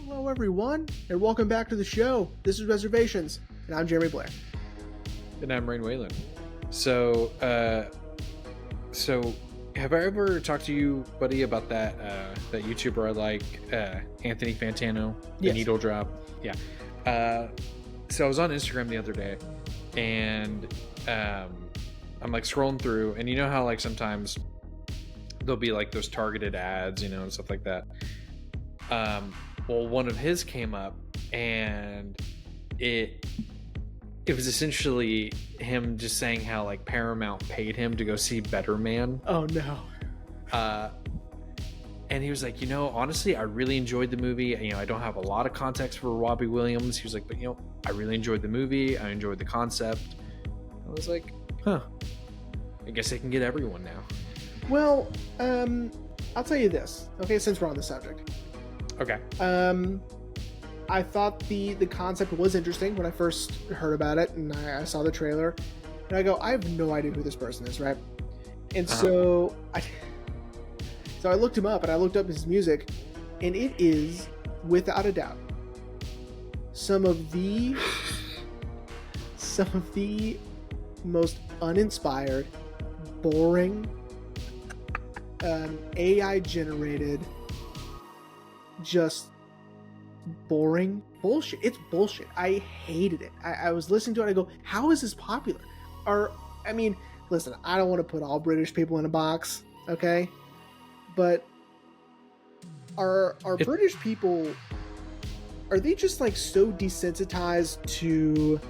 Hello, everyone, and welcome back to the show. This is Reservations, and I'm Jeremy Blair. And I'm Rain Whalen. So have I ever talked to you, buddy, about that YouTuber I like, Anthony Fantano, the Yes. Needle Drop? Yeah. So I was on Instagram the other day, and I'm like scrolling through, and you know how like sometimes there'll be like those targeted ads, you know, and stuff like that. Well, one of his came up, and it was essentially him just saying how like Paramount paid him to go see Better Man. Oh no. And he was like, you know, honestly, I really enjoyed the movie. You know, I don't have a lot of context for Robbie Williams. He was like, but you know, I really enjoyed the movie. I enjoyed the concept. I was like, huh. I guess they can get everyone now. Well, I'll tell you this. Okay, since we're on the subject. Okay. I thought the concept was interesting when I first heard about it, and I saw the trailer, and I go, I have no idea who this person is, right? And so I looked him up, and I looked up his music, and it is, without a doubt, some of the most uninspired, boring, AI generated, just boring bullshit. It's bullshit. I hated it. I was listening to it, I go, how is this popular? Listen, I don't want to put all British people in a box, okay? But are British people, are they just like so desensitized to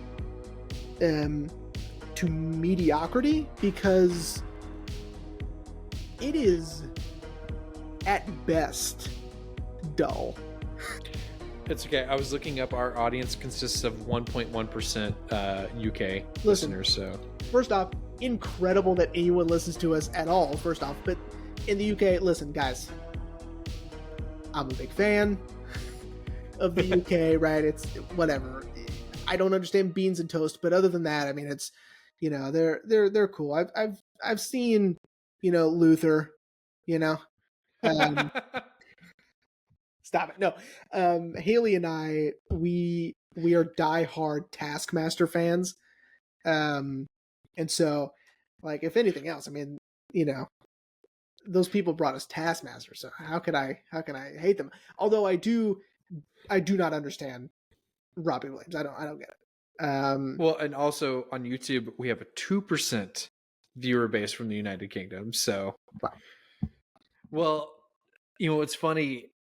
mediocrity? Because it is at best dull. It's okay. I was looking up. Our audience consists of 1.1% UK listeners. So first off, incredible that anyone listens to us at all. First off, but in the UK, listen, guys, I'm a big fan of the UK. Right? It's whatever. I don't understand beans and toast, but other than that, I mean, it's, you know, they're cool. I've seen, you know, Luther, you know. Stop it. No. Haley and I, we are diehard Taskmaster fans. And so, like, if anything else, I mean, you know, those people brought us Taskmaster, so how can I hate them? Although I do not understand Robbie Williams. I don't get it. Well, and also on YouTube, we have a 2% viewer base from the United Kingdom. So, wow. Well, you know, it's funny.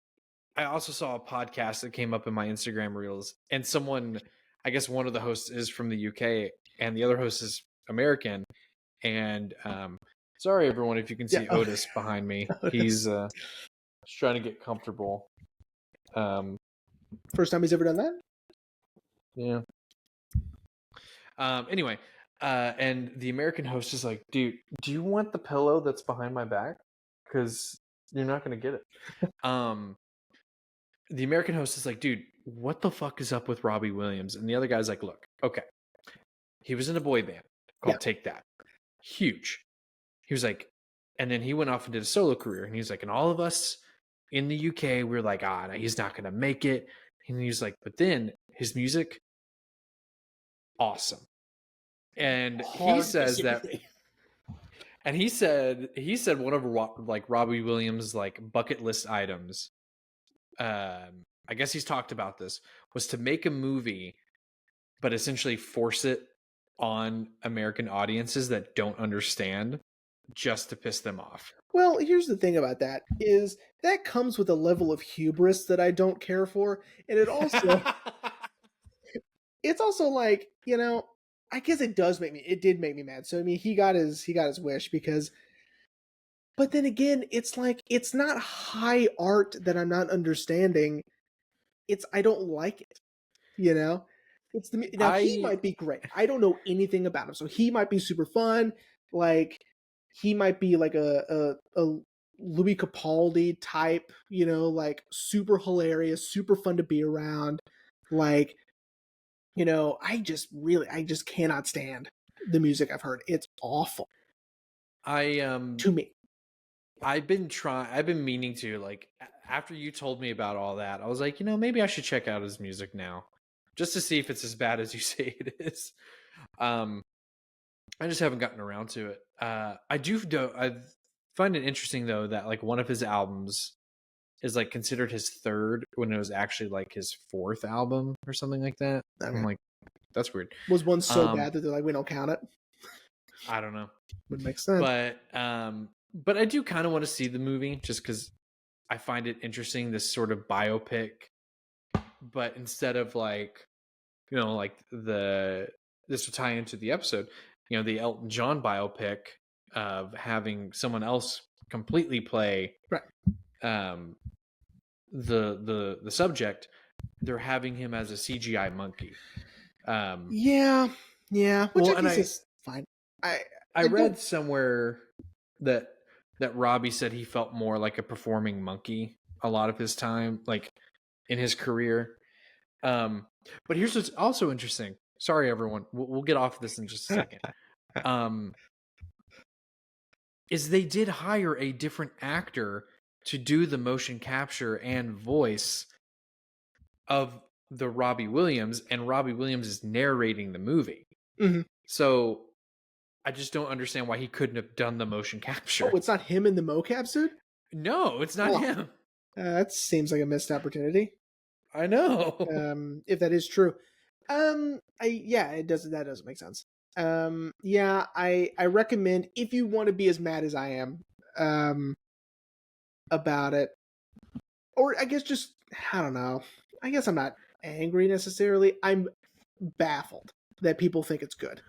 I also saw a podcast that came up in my Instagram reels, and someone, I guess one of the hosts is from the UK and the other host is American. And sorry, everyone, if you can see Otis behind me. He's trying to get comfortable. First time he's ever done that? Yeah. Anyway, and the American host is like, dude, do you want the pillow that's behind my back? Because you're not going to get it. The American host is like, dude, what the fuck is up with Robbie Williams? And the other guy's like, look, okay, he was in a boy band called Take That. Huge. He was like, and then he went off and did a solo career. And he's like, and all of us in the UK, we're like, no, he's not going to make it. And he's like, but then his music, awesome. And he says that, and he said one of like Robbie Williams' like bucket list items, I guess he's talked about this, was to make a movie, but essentially force it on American audiences that don't understand, just to piss them off. Well, here's the thing about that, is that comes with a level of hubris that I don't care for. And it also, it's also like, you know, I guess it did make me mad. So, I mean, he got his wish because, but then again, it's like, it's not high art that I'm not understanding. I don't like it, you know? He might be great. I don't know anything about him. So he might be super fun. Like, he might be like a Louis Capaldi type, you know, like super hilarious, super fun to be around. Like, you know, I just cannot stand the music I've heard. It's awful. To me. I've been meaning to, like, after you told me about all that, I was like, maybe I should check out his music now, just to see if it's as bad as you say it is. Um, I just haven't gotten around to it. I find it interesting though that like one of his albums is like considered his third when it was actually like his fourth album or something like that. I'm Okay. like, that's weird. Was one so Um, bad that they're like, we don't count it? I don't know, Would make sense. but I do kind of want to see the movie just because I find it interesting, this sort of biopic, but instead of like, like this will tie into the episode, the Elton John biopic of having someone else completely play Right. um the subject. They're having him as a CGI monkey. Yeah. Yeah. Which Well, I and guess is fine. I I I don't. read somewhere that Robbie said he felt more like a performing monkey a lot of his time, like in his career. But here's what's also interesting. Sorry, everyone. We'll get off of this in just a second. Um, is they did hire a different actor to do the motion capture and voice of the Robbie Williams, and Robbie Williams is narrating the movie. Mhm. So I just don't understand why he couldn't have done the motion Oh, capture. it's not him in the mocap suit? No, it's not Oh, him. that seems like a missed opportunity. I know. If that is true. It does, that doesn't make sense. Yeah, I recommend, if you want to be as mad as I am, about it, or I guess just, I don't know. I guess I'm not angry necessarily. I'm baffled that people think it's good.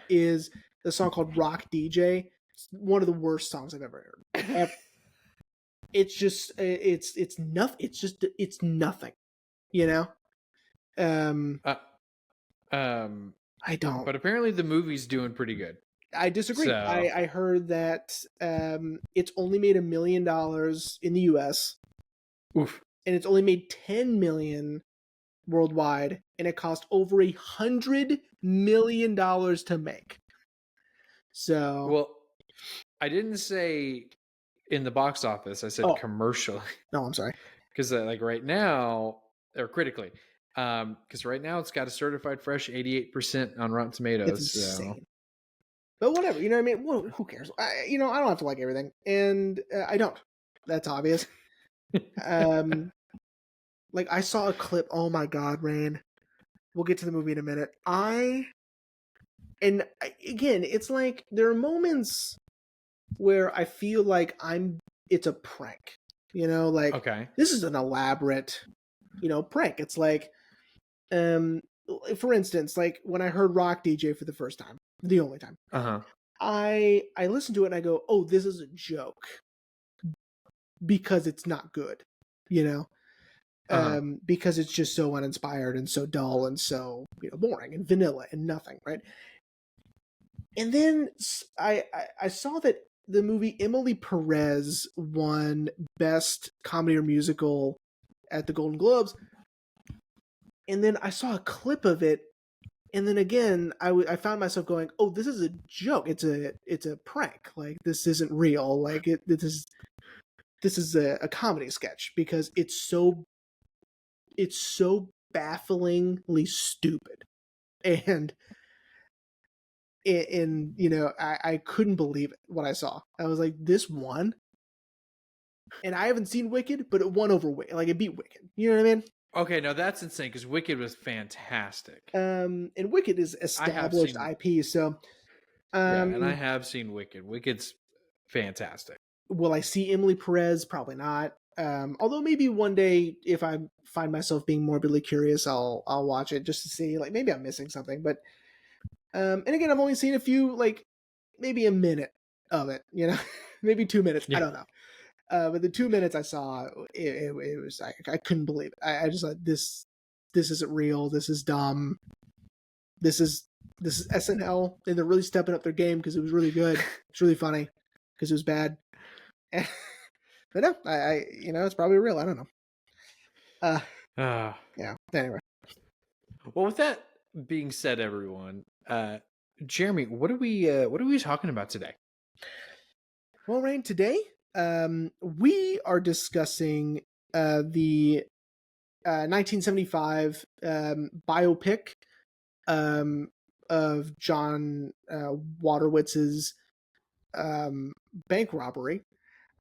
Is the song called Rock DJ. It's one of the worst songs I've ever heard. It's just, it's nothing. It's nothing, you know? Um, uh, um, I don't. but apparently the movie's doing pretty good. I disagree. So, I heard that it's only made $1 million in the U.S. oof. and it's only made 10 million worldwide, and it cost over $100 million to make. So, Well, I didn't say in the box office. I said oh commercially. no, I'm sorry. Because like right now, or critically, because right now it's got a certified fresh 88% on Rotten It's Tomatoes. So insane. But whatever, you know what I mean? Well, who cares? I don't have to like everything, and I don't. That's obvious. Um, like I saw a clip. Oh my god, Rain. We'll get to the movie in a minute. Again, it's like there are moments where I feel like it's a prank. Like okay, this is an elaborate, prank. It's like, for instance, like when I heard Rock DJ for the first time, the only time, uh-huh. I listened to it and I go, oh, this is a joke because it's not good, you know. Uh-huh. Because it's just so uninspired and so dull and so boring and vanilla and nothing, right? And then I saw that the movie Emily Perez won Best Comedy or Musical at the Golden Globes, and then I saw a clip of it, and then again I found myself going, "Oh, this is a joke. It's a prank. Like this isn't real. Like this is a comedy sketch because it's so bafflingly stupid." And I couldn't believe it what I saw. I was like, this won, and I haven't seen Wicked, but it won over Wicked. Like it beat Wicked. You know what I mean? Okay, no, that's insane because Wicked was fantastic. And Wicked is I have established seen, IP, so yeah, and I um, have seen Wicked. Wicked's fantastic. will I see Emily Perez? Probably not. Although maybe one day, if I find myself being morbidly curious, I'll watch it just to see. Like maybe I'm missing something, but and again, I've only seen a few, like maybe a minute of it. Maybe 2 minutes. I Yeah. don't know. But the 2 minutes I saw, it was I couldn't believe it. I just thought this isn't real. This is dumb. This is SNL, and they're really stepping up their game because it was really good. It's really funny because it was bad. But no, it's probably real. I don't know. Uh, Yeah. Anyway, well, with that being said, everyone, Jeremy, what are we talking about today? well, Rain, today We are discussing the 1975 biopic um, of John Waterwitz's bank robbery,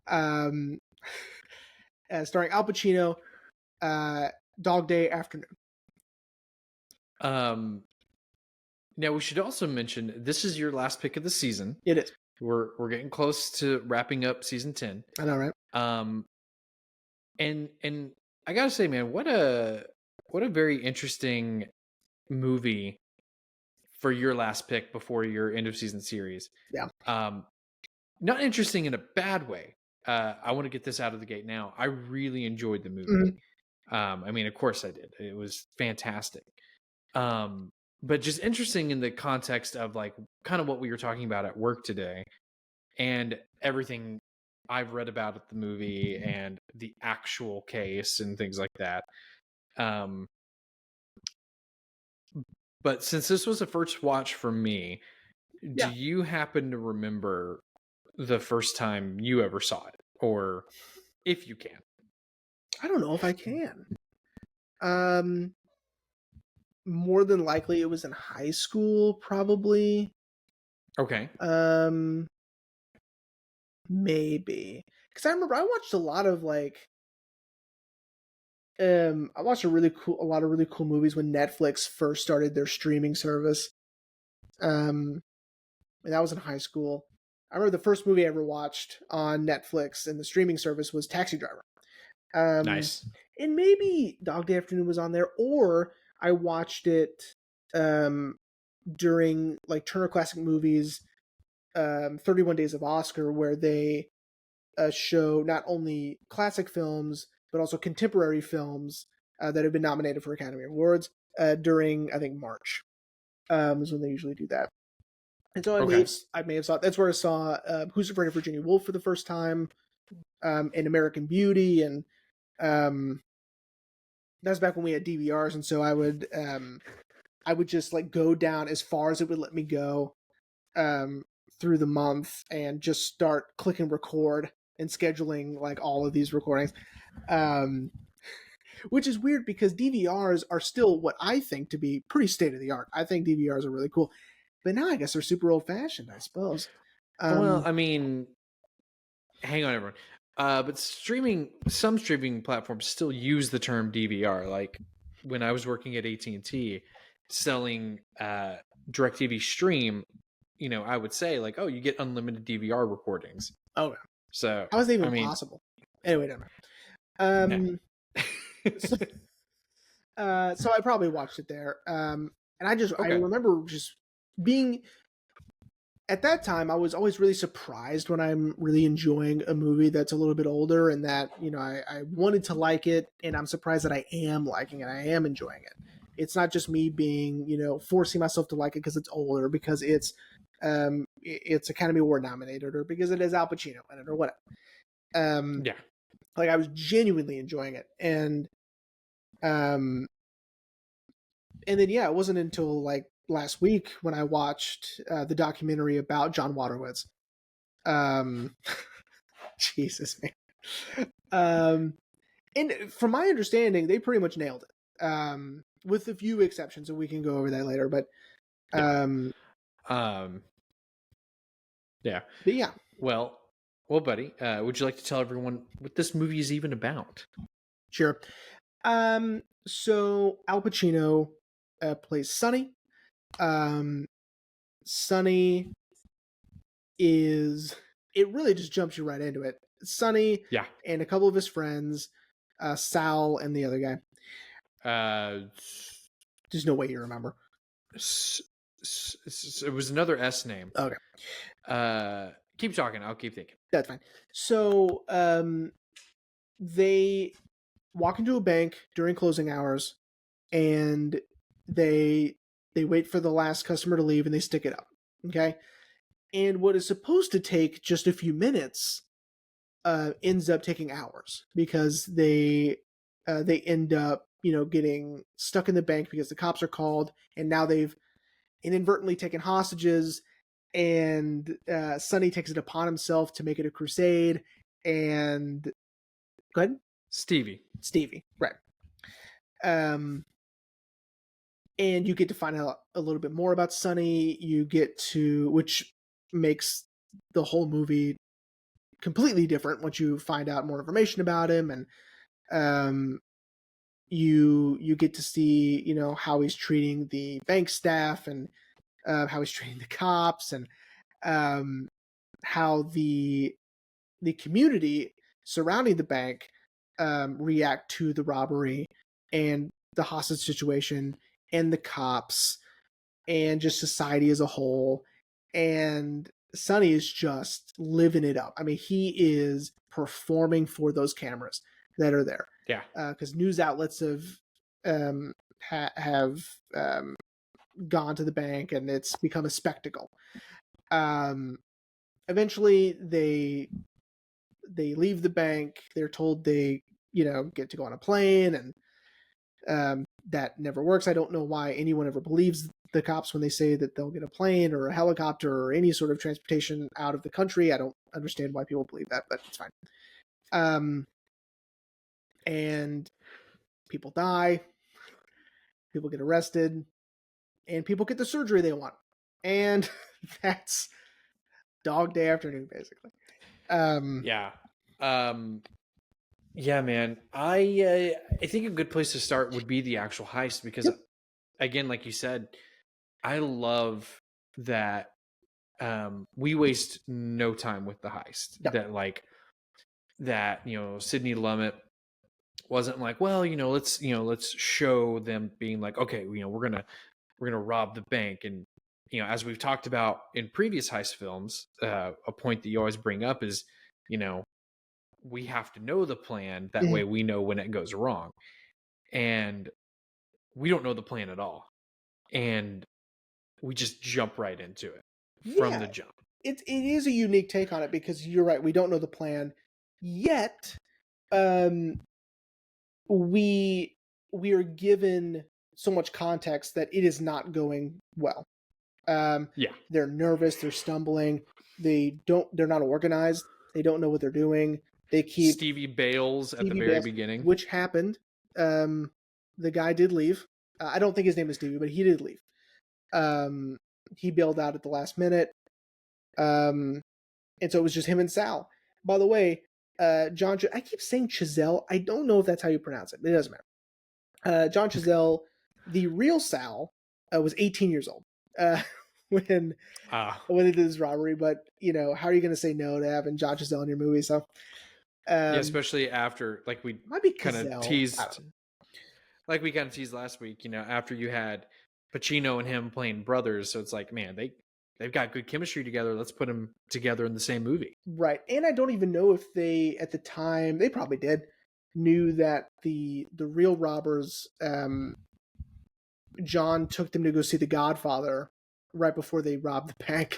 um, starring Al Pacino, Dog Day Afternoon. Now we should also mention this is your last pick of the season. It is. We're getting close to wrapping up season 10. I know, right? And I gotta say, man, what a very interesting movie for your last pick before your end of season series. Yeah. Not interesting in a bad way. I want to get this out of the gate now. I really enjoyed the movie. Mm-hmm. I mean, of course I did. It was fantastic. But just interesting in the context of like kind of what we were talking about at work today and everything I've read about at the movie and the actual case and things like that. But since this was a first watch for me, do Yeah. you happen to remember the first time you ever saw it? Or if you can. I don't know if I can. More than likely it was in high school, probably. Okay. Maybe. Because I remember I watched a lot of like I watched a lot of really cool movies when Netflix first started their streaming service. And that was in high school. I remember the first movie I ever watched on Netflix and the streaming service was Taxi Driver. Nice. And maybe Dog Day Afternoon was on there, or I watched it during like Turner Classic Movies 31 Days of Oscar, where they show not only classic films but also contemporary films that have been nominated for Academy Awards during, I think, March is when they usually do that. And so I may have saw, that's where I saw Who's Afraid of Virginia Woolf for the first time, and American Beauty, and that's back when we had DVRs, and so I would just like go down as far as it would let me go through the month and just start clicking record and scheduling like all of these recordings, which is weird because DVRs are still what I think to be pretty state of the art. I think DVRs are really cool, but now I guess they're super old fashioned, I suppose. Well, I mean, hang on, everyone. But some streaming platforms still use the term DVR. Like when I was working at AT&T selling DirecTV Stream, you know, I would say like, oh, you get unlimited DVR recordings. Okay. So how is that even possible? Anyway, never mind. So I probably watched it there. And I remember just being, at that time, I was always really surprised when I'm really enjoying a movie that's a little bit older, and that, you know, I wanted to like it, and I'm surprised that I am liking it. I am enjoying it. It's not just me being, you know, forcing myself to like it because it's older, because it's Academy Award nominated, or because it has Al Pacino in it, or whatever. Like I was genuinely enjoying it, and then it wasn't until like last week when I watched the documentary about John Waterwitz. Jesus, man. And from my understanding, they pretty much nailed it, with a few exceptions, and we can go over that later. But yeah. But yeah. Well, buddy, would you like to tell everyone what this movie is even about? Sure. So Al Pacino plays Sonny. Sonny is, it really just jumps you right into it. Sonny, yeah, and a couple of his friends, Sal and the other guy. There's no way you remember. It was another S name. Okay. Keep talking. I'll keep thinking. That's fine. So they walk into a bank during closing hours, and they wait for the last customer to leave, and they stick it up. Okay. And what is supposed to take just a few minutes ends up taking hours, because they end up, you know, getting stuck in the bank because the cops are called, and now they've inadvertently taken hostages, and Sonny takes it upon himself to make it a crusade, and go ahead, Stevie. Stevie, right? Um, and you get to find out a little bit more about Sonny. You get to, which makes the whole movie completely different once you find out more information about him, and um, you get to see, you know, how he's treating the bank staff, and how he's treating the cops, and um, how the community surrounding the bank react to the robbery and the hostage situation and the cops and just society as a whole. And Sonny is just living it up. I mean, he is performing for those cameras that are there, Yeah. because news outlets um, have gone to the bank, and it's become a spectacle. Um, Eventually, they leave the bank. They're told they, you know, get to go on a plane, and that never works. I don't know why anyone ever believes the cops when they say that they'll get a plane or a helicopter or any sort of transportation out of the country. I don't understand why people believe that, but it's fine. Um, and people die, people get arrested, and people get the surgery they want. And that's Dog Day Afternoon, basically. Yeah. Yeah, man. I think a good place to start would be the actual heist because, Yep. again, like you said, I love that we waste no time with the heist. Yep. That Sidney Lumet wasn't like, well, let's show them being like, okay, we're gonna rob the bank. And as we've talked about in previous heist films, a point that you always bring up is, you know we have to know the plan, that Mhm. way we know when it goes wrong. And we don't know the plan at all, and we just jump right into it from Yeah, the jump. it is a unique take on it because you're right. We don't know the plan yet. Um, we we are given so much context that it is not going well. Yeah. They're nervous. They're stumbling. They're not organized. They don't know what they're doing. They keep Stevie bails at the Stevie very bails, beginning. which happened. Um, the guy did leave. I don't think his name is Stevie, but he did leave. Um, he bailed out at the last minute. Um, and so it was just him and Sal. By the way, I keep saying Chazelle. I don't know if that's how you pronounce it, but it doesn't matter. John Chazelle, the real Sal, was 18 years old uh, when Ah, when it is robbery. But you know, how are you going to say no to having John Chazelle in your movie? So yeah, um, especially after, like we might be kind of Cazelle. I don't teased, know. last week, after you had Pacino and him playing brothers. So it's like, man, they've got good chemistry together. Let's put them together in the same movie. Right, and I don't even know if they at the time, they probably did, knew that the real robbers. John took them to go see The Godfather right before they robbed the bank.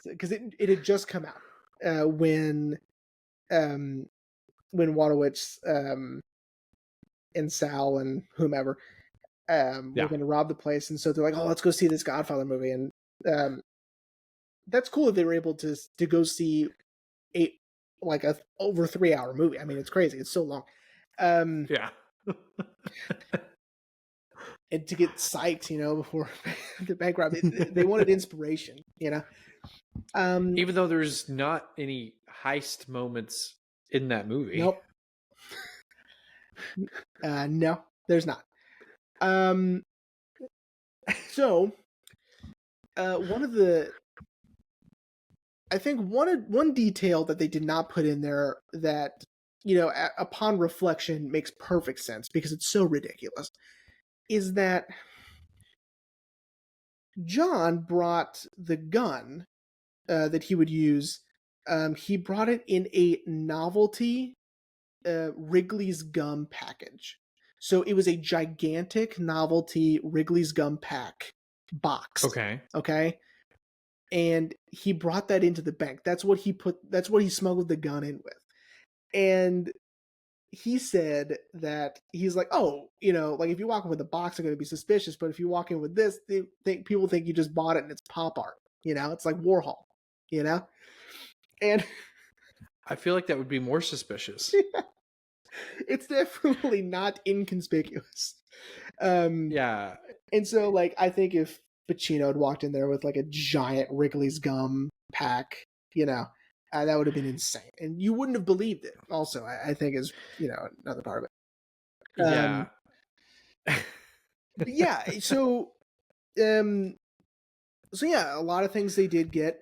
Because it had just come out um, when Wadowitz and Sal and whomever were Yeah. going to rob the place, and so they're like, "Oh, let's go see this Godfather movie." And that's cool if they were able to go see a like a over 3 hour movie. I mean, it's crazy; it's so long. Um, Yeah. and to get psyched, before the bank robbery, they wanted inspiration, Even though there's not any heist moments in that movie. Nope. No, there's not. Um, so one of the, I think one detail that they did not put in there that upon reflection makes perfect sense because it's so ridiculous is that John brought the gun that he would use. He brought it in a novelty Wrigley's gum package. So it was a gigantic novelty Wrigley's gum pack box. Okay. Okay. And he brought that into the bank. That's what he smuggled the gun in with. And he said that he's like, oh, like if you walk in with a box, they're going to be suspicious. But if you walk in with this, people think you just bought it and it's pop art. It's like Warhol, and I feel like that would be more suspicious. It's definitely not inconspicuous. Um, Yeah. and so, like, I think if Pacino had walked in there with like a giant Wrigley's gum pack, you know, that would have been insane, and you wouldn't have believed it. Also, I think is another part of it. Yeah. But yeah, um, so yeah, a lot of things they did get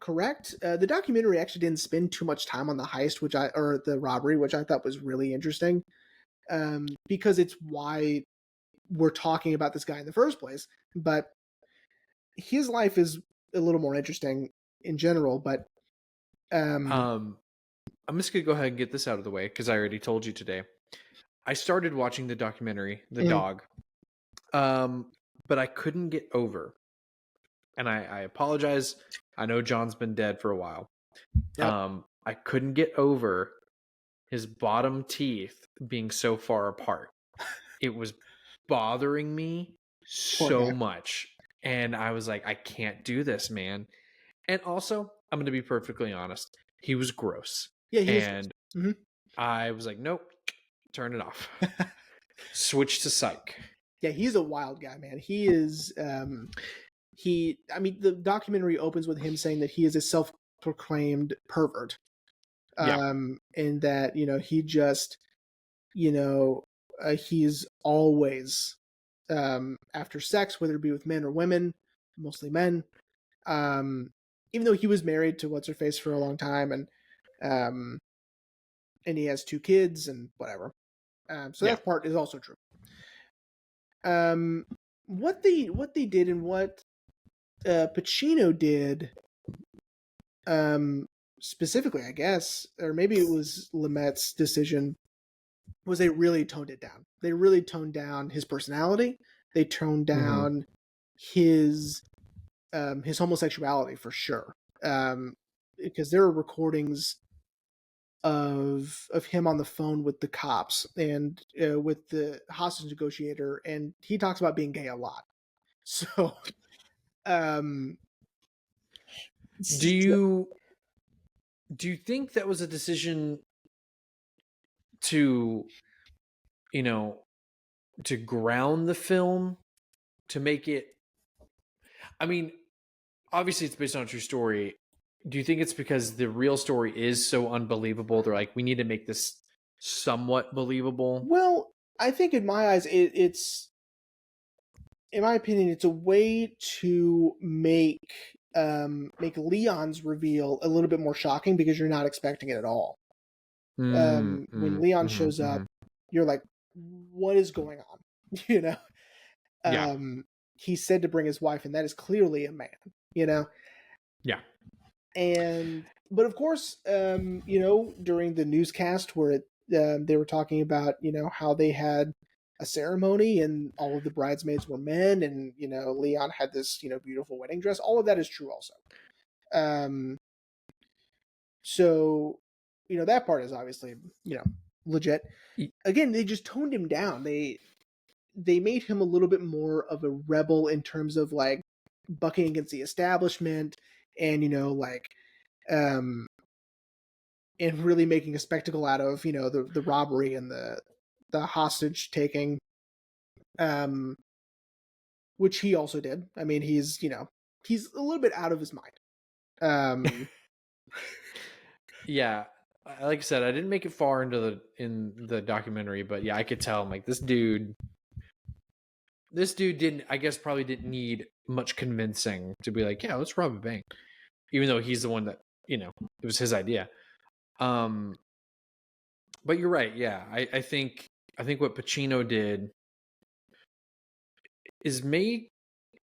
correct. The documentary actually didn't spend too much time on the heist, or the robbery, which I thought was really interesting, because it's why we're talking about this guy in the first place. But his life is a little more interesting in general. But um, um, I'm just gonna go ahead and get this out of the way because I already told you today. I started watching the documentary, The mhm, Dog, um, but I couldn't get over, and I apologize. I know John's been dead for a while. yep, I couldn't get over his bottom teeth being so far apart. It was bothering me poor so guy. much. And I was like, I can't do this, man. And also, I'm going to be perfectly honest, he was gross. Yeah, he is. And Hmm. I was like, nope, turn it off. Switch to psych. Yeah, he's a wild guy, man. He is. I mean, the documentary opens with him saying that he is a self-proclaimed pervert, Yeah. and that he just you know he's always after sex, whether it be with men or women, mostly men. Um, Even though he was married to what's her face for a long time, um, and he has two kids and whatever. So Yeah. that part is also true. Um, what they did and what Pacino did, um, specifically, I guess, or maybe it was Lumet's decision, was they really toned it down. They really toned down his personality. They toned Mm-hmm. down his homosexuality for sure. Because there are recordings of him on the phone with the cops and with the hostage negotiator, and he talks about being gay a lot. So, um, Do you do you think that was a decision to, you know, to ground the film, to make it, I mean, obviously it's based on a true story. Do you think it's because the real story is so unbelievable? They're like, we need to make this somewhat believable. well, I think in my eyes, it's in my opinion, it's a way to make Leon's reveal a little bit more shocking because you're not expecting it at all. Mm, When mm, Leon mm-hmm, shows up, mm-hmm. you're like, "What is going on?" You know. Yeah, Um, he's said to bring his wife, and that is clearly a man. You know, yeah, but of course, during the newscast where they were talking about how they had a ceremony and all of the bridesmaids were men, and Leon had this beautiful wedding dress. All of that is true also. Um, so that part is obviously legit. Y- Again, they just toned him down. They made him a little bit more of a rebel in terms of like bucking against the establishment, and like um and really making a spectacle out of the robbery and the hostage taking, um which he also did. I mean, he's a little bit out of his mind. um yeah. Like I said, I didn't make it far into the documentary, but yeah, I could tell. I'm like, this dude didn't. I guess probably didn't need much convincing to be like, yeah, let's rob a bank, even though he's the one that it was his idea. Um, but you're right. Yeah, I think what Pacino did is made,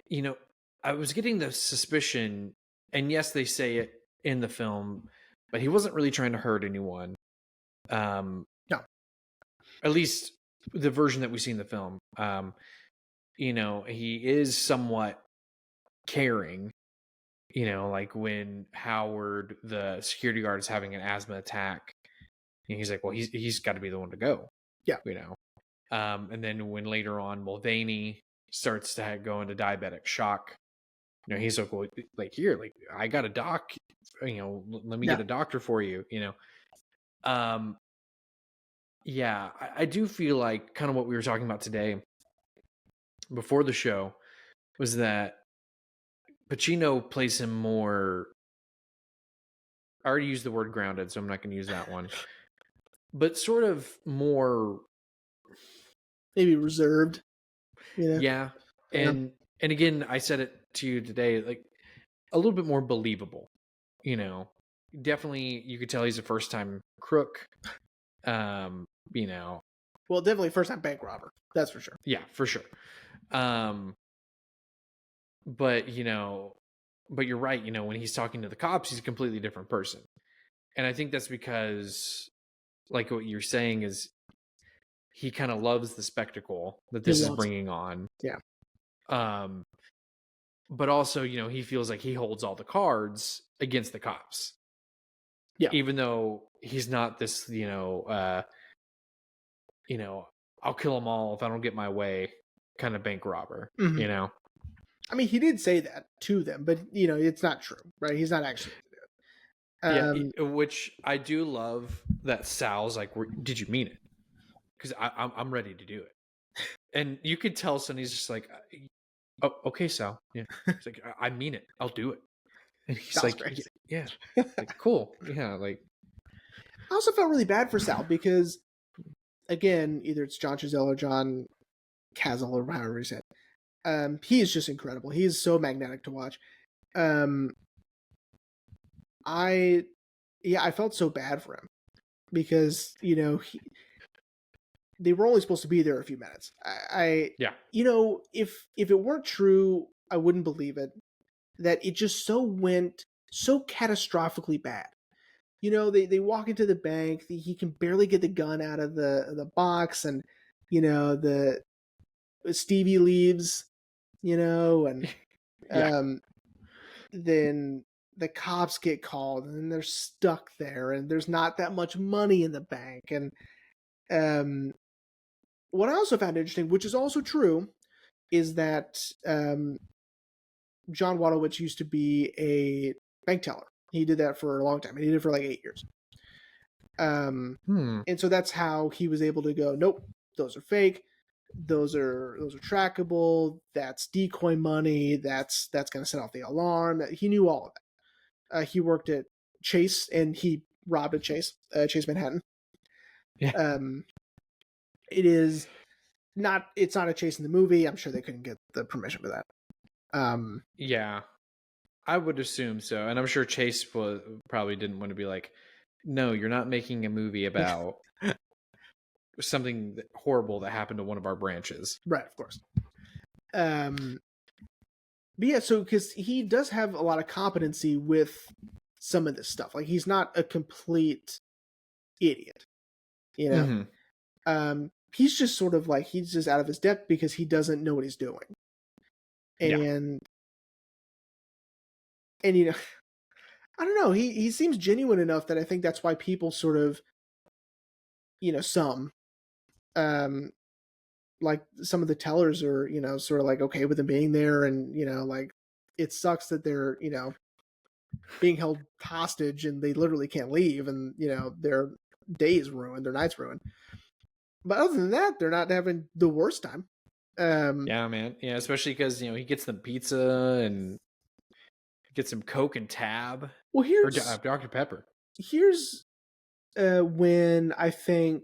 you know, I was getting the suspicion, and yes, they say it in the film, but he wasn't really trying to hurt anyone. Um, no. at least the version that we see in the film. He is somewhat caring. Like when Howard, the security guard, is having an asthma attack, and he's like, "Well, he's got to be the one to go." Yeah. You know, and then when later on Mulvaney starts to go into diabetic shock, he's like, well, like here, like I got a doc let me No. get a doctor for you. Um, yeah, I do feel like kind of what we were talking about today before the show was that Pacino plays him more. I already used the word grounded, so I'm not going to use that one. But sort of more, Maybe reserved, you know? yeah. Yeah. And again, I said it to you today, like a little bit more believable. You know, definitely you could tell he's a first time crook. Um, you know, Well, definitely first time bank robber. That's for sure. yeah, for sure. Um, but but you're right. When he's talking to the cops, he's a completely different person, and I think that's because, like what you're saying, is he kind of loves the spectacle that He this is loves. bringing on. Yeah. Um, but also, he feels like he holds all the cards against the cops, Yeah. even though he's not this, I'll kill them all if I don't get my way kind of bank robber, Hmm. you know? I mean, he did say that to them, but it's not true, right? He's not actually. Yeah, Um, which I do love that Sal's like, did you mean it? Because I'm ready to do it. And you could tell Sonny's just like, oh, okay, Sal. Yeah. He's like, I mean it. I'll do it. And he's Sal's like, crazy. yeah. Like, cool. Yeah. Like, I also felt really bad for Sal because, again, either it's John Chazelle or John Cazale or however he said. He is just incredible. He is so magnetic to watch. Um, I I felt so bad for him because they were only supposed to be there a few minutes. yeah. If it weren't true, I wouldn't believe it. That it just went so catastrophically bad. They walk into the bank. He can barely get the gun out of the box, and the Stevie leaves. And Yeah. then the cops get called, and they're stuck there, and there's not that much money in the bank. And um, what I also found interesting, which is also true, is that John Wadowitz used to be a bank teller. He did that for a long time. He did it for like 8 years. Hmm. And so that's how he was able to go, nope, those are fake. Those are trackable. That's decoy money. That's going to set off the alarm. He knew all of that. He worked at Chase, and he robbed at Chase Manhattan. Yeah. Um, it is not. It's not a Chase in the movie. I'm sure they couldn't get the permission for that. Yeah. I would assume so. And I'm sure Chase probably didn't want to be like, no, you're not making a movie about something horrible that happened to one of our branches. Right, of course. But yeah, so because he does have a lot of competency with some of this stuff, like he's not a complete idiot, you know. Mm-hmm. He's just sort of like he's just out of his depth because he doesn't know what he's doing, Yeah. and and I don't know. He seems genuine enough that I think that's why people sort of some um like some of the tellers are sort of like okay with him being there, and like it sucks that they're being held hostage and they literally can't leave, and their days ruined, their nights ruined. But other than that, they're not having the worst time. Yeah, man. Yeah, especially because he gets them pizza and gets some Coke and Tab well, or here's Dr Pepper. here's when I think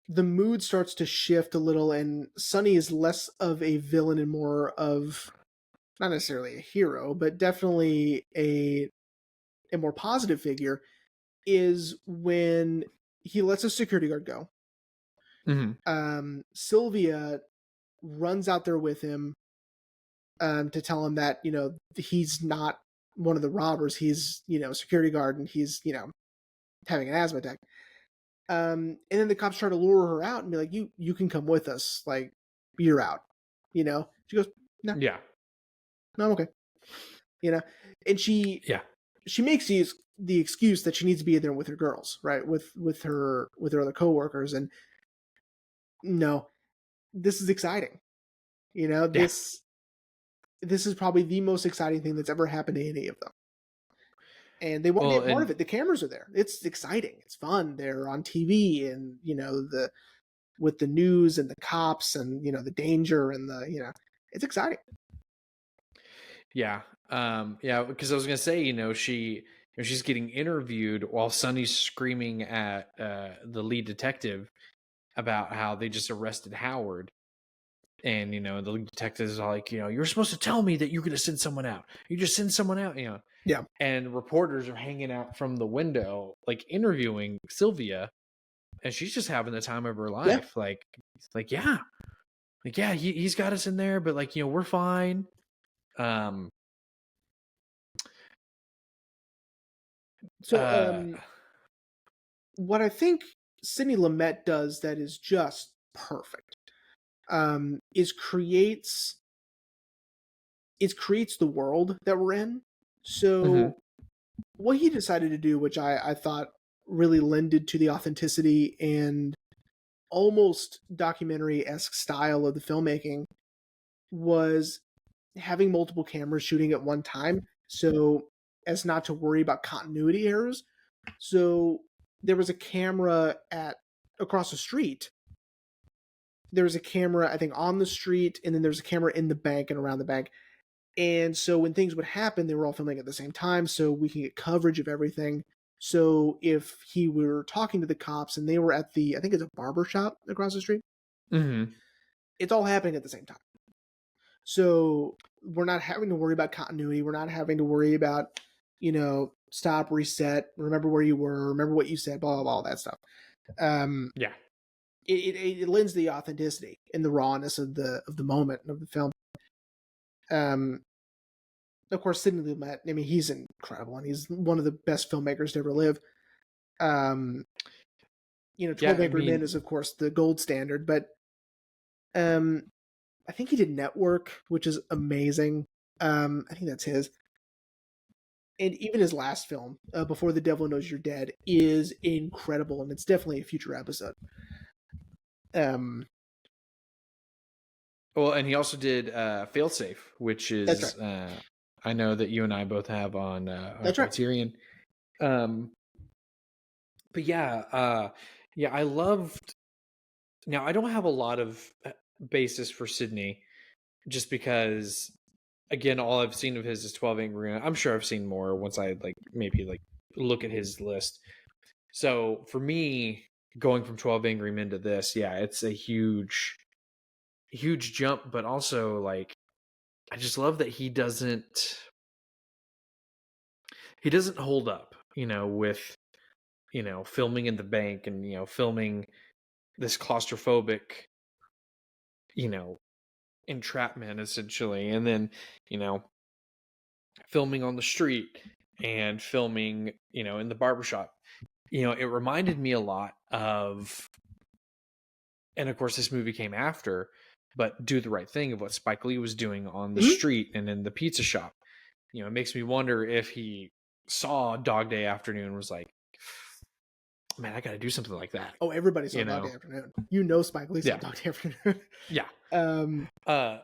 the mood starts to shift a little, and Sonny is less of a villain and more of not necessarily a hero, but definitely a more positive figure. Is when he lets a security guard go. Mm-hmm. Sylvia runs out there with him to tell him that he's not one of the robbers. He's a security guard, and he's having an asthma attack. And then the cops try to lure her out and be like, "You can come with us. Like, you're out." She goes, "No, Yeah. no, I'm okay." You know, and Yeah. she makes the excuse that she needs to be in there with her girls, right? With her other coworkers, and no, this is exciting. You know, Yeah. this is probably the most exciting thing that's ever happened to any of them. and they want to be Well, a part of and it. The cameras are there. It's exciting. It's fun. They're on TV, and the with the news and the cops and the danger and it's exciting. yeah, yeah, because I was gonna say, she's getting interviewed while Sonny's screaming at the lead detective about how they just arrested Howard. And the lead detective is all like, you're supposed to tell me that you're gonna send someone out. You just send someone out, Yeah, And reporters are hanging out from the window, like interviewing Sylvia, and she's just having the time of her yeah. life. Yeah, he's got us in there, but we're fine. Um, So, uh, what I think Sidney Lumet does that is just perfect, is creates the world that we're in. mhm, So what he decided to do, which I thought really lended to the authenticity and almost documentary-esque style of the filmmaking, was having multiple cameras shooting at one time, so as not to worry about continuity errors. So there was a camera at across the street. There was a camera, I think, on the street, and then there's a camera in the bank and around the bank. And so when things would happen, they were all filming at the same time, so we can get coverage of everything. So if he were talking to the cops and they were at I think it's a barber shop across the street, mhm. it's all happening at the same time. So we're not having to worry about continuity. We're not having to worry about, stop, reset, remember where you were, remember what you said, blah, blah, blah, all that stuff. Um, Yeah, it lends the authenticity and the rawness of the moment of the film. Um, of course, Sidney Lumet. I mean, he's incredible, and he's one of the best filmmakers to ever live. Um, yeah. 12 I Angry Men mean, is, of course, the gold standard, but um, I think he did Network, which is amazing. I think that's his. And even his last film, Before the Devil Knows You're Dead, is incredible, and it's definitely a future episode. Um, well, and he also did Failsafe, which that's right. is I know that you and I both have on That's right. Criterion. Um, but yeah, I loved. Now I don't have a lot of basis for Sydney, just because again, all I've seen of his is 12 Angry Men. I'm sure I've seen more once I maybe look at his list. So for me, going from 12 Angry Men to this, yeah, it's a huge jump, but also I just love that he doesn't hold up, with filming in the bank and filming this claustrophobic, you know, entrapment essentially, and then you know filming on the street and filming in the barbershop. It reminded me a lot of, and of course this movie came after, but Do the Right Thing, of what Spike Lee was doing on the Mm-hmm. street and in the pizza shop. It makes me wonder if he saw Dog Day Afternoon and was like, man, I gotta do something like that. Oh, everybody saw you Dog know Day Afternoon. Spike Lee saw yeah, Dog Day Afternoon. yeah. um, uh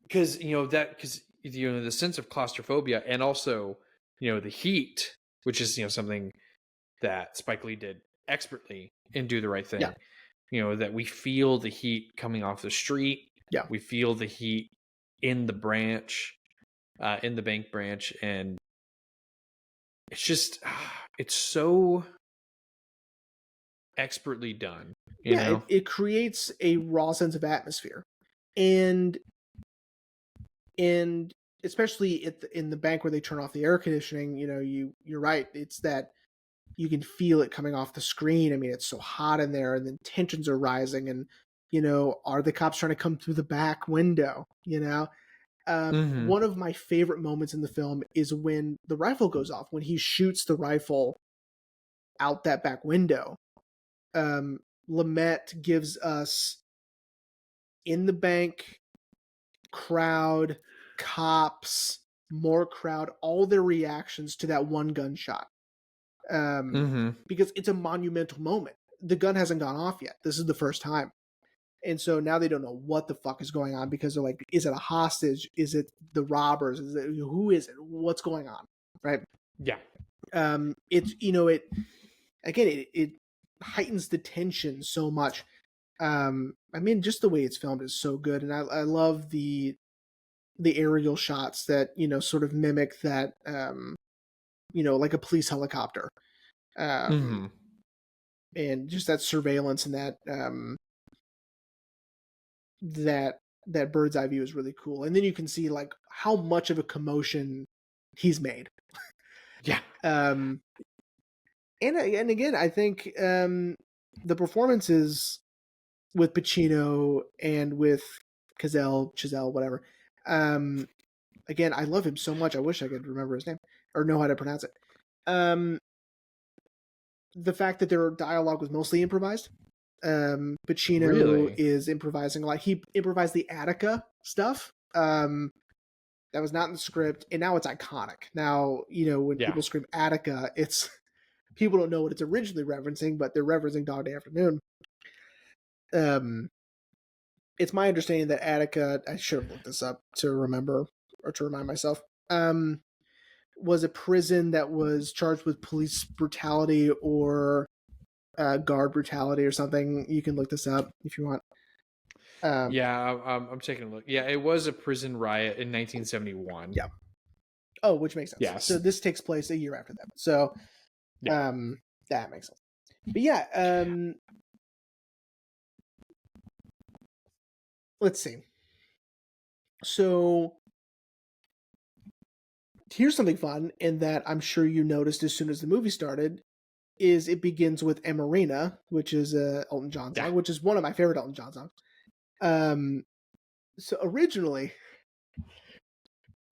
because the sense of claustrophobia, and also the heat, which is something that Spike Lee did expertly in Do the Right yeah, Thing. That we feel the heat coming off the street, yeah, we feel the heat in the branch, in the bank branch, and it's just it's so expertly done. yeah. It creates a raw sense of atmosphere, and and especially in the bank where they turn off the air conditioning. You're right. It's that you can feel it coming off the screen. I mean, it's so hot in there, and then tensions are rising, and are the cops trying to come through the back window? Mm-hmm. One of my favorite moments in the film is when the rifle goes off, when he shoots the rifle out that back window. Lumet gives us in the bank, crowd, cops, more crowd, all their reactions to that one gunshot. Um, Mm-hmm. because it's a monumental moment. The gun hasn't gone off yet. This is the first time. And so now they don't know what the fuck is going on, because they're like, is it a hostage? Is it the robbers? Who is it? What's going on? right? Yeah. It's it again it heightens the tension so much. I mean, just the way it's filmed is so good, and I love the aerial shots that sort of mimic that like a police helicopter, um, Hmm. and just that surveillance and that that bird's eye view is really cool. And then you can see like how much of a commotion he's made. Yeah. Um, and again, I think the performances with Pacino and with Chazelle, whatever. Um, Again, I love him so much. I wish I could remember his name or know how to pronounce it. Um, the fact that their dialogue was mostly improvised. Pacino Really? is improvising a lot. He improvised the Attica stuff. That was not in the script, and now it's iconic. Now, when Yeah. people scream Attica, it's people don't know what it's originally referencing, but they're referencing Dog Day Afternoon. Um, it's my understanding that Attica, I should have looked this up to remember or to remind myself, was a prison that was charged with police brutality or guard brutality or something. You can look this up if you want. Um, Yeah, I'm taking a look. Yeah, it was a prison riot in 1971. yeah. Oh, which makes sense. Yes. So this takes place a year after that. So Yeah. um, that makes sense. But yeah, let's see. So here's something fun, in that I'm sure you noticed as soon as the movie started, is it begins with Emarina, which is a Elton John Yeah. song, which is one of my favorite Elton John songs. Um, so originally,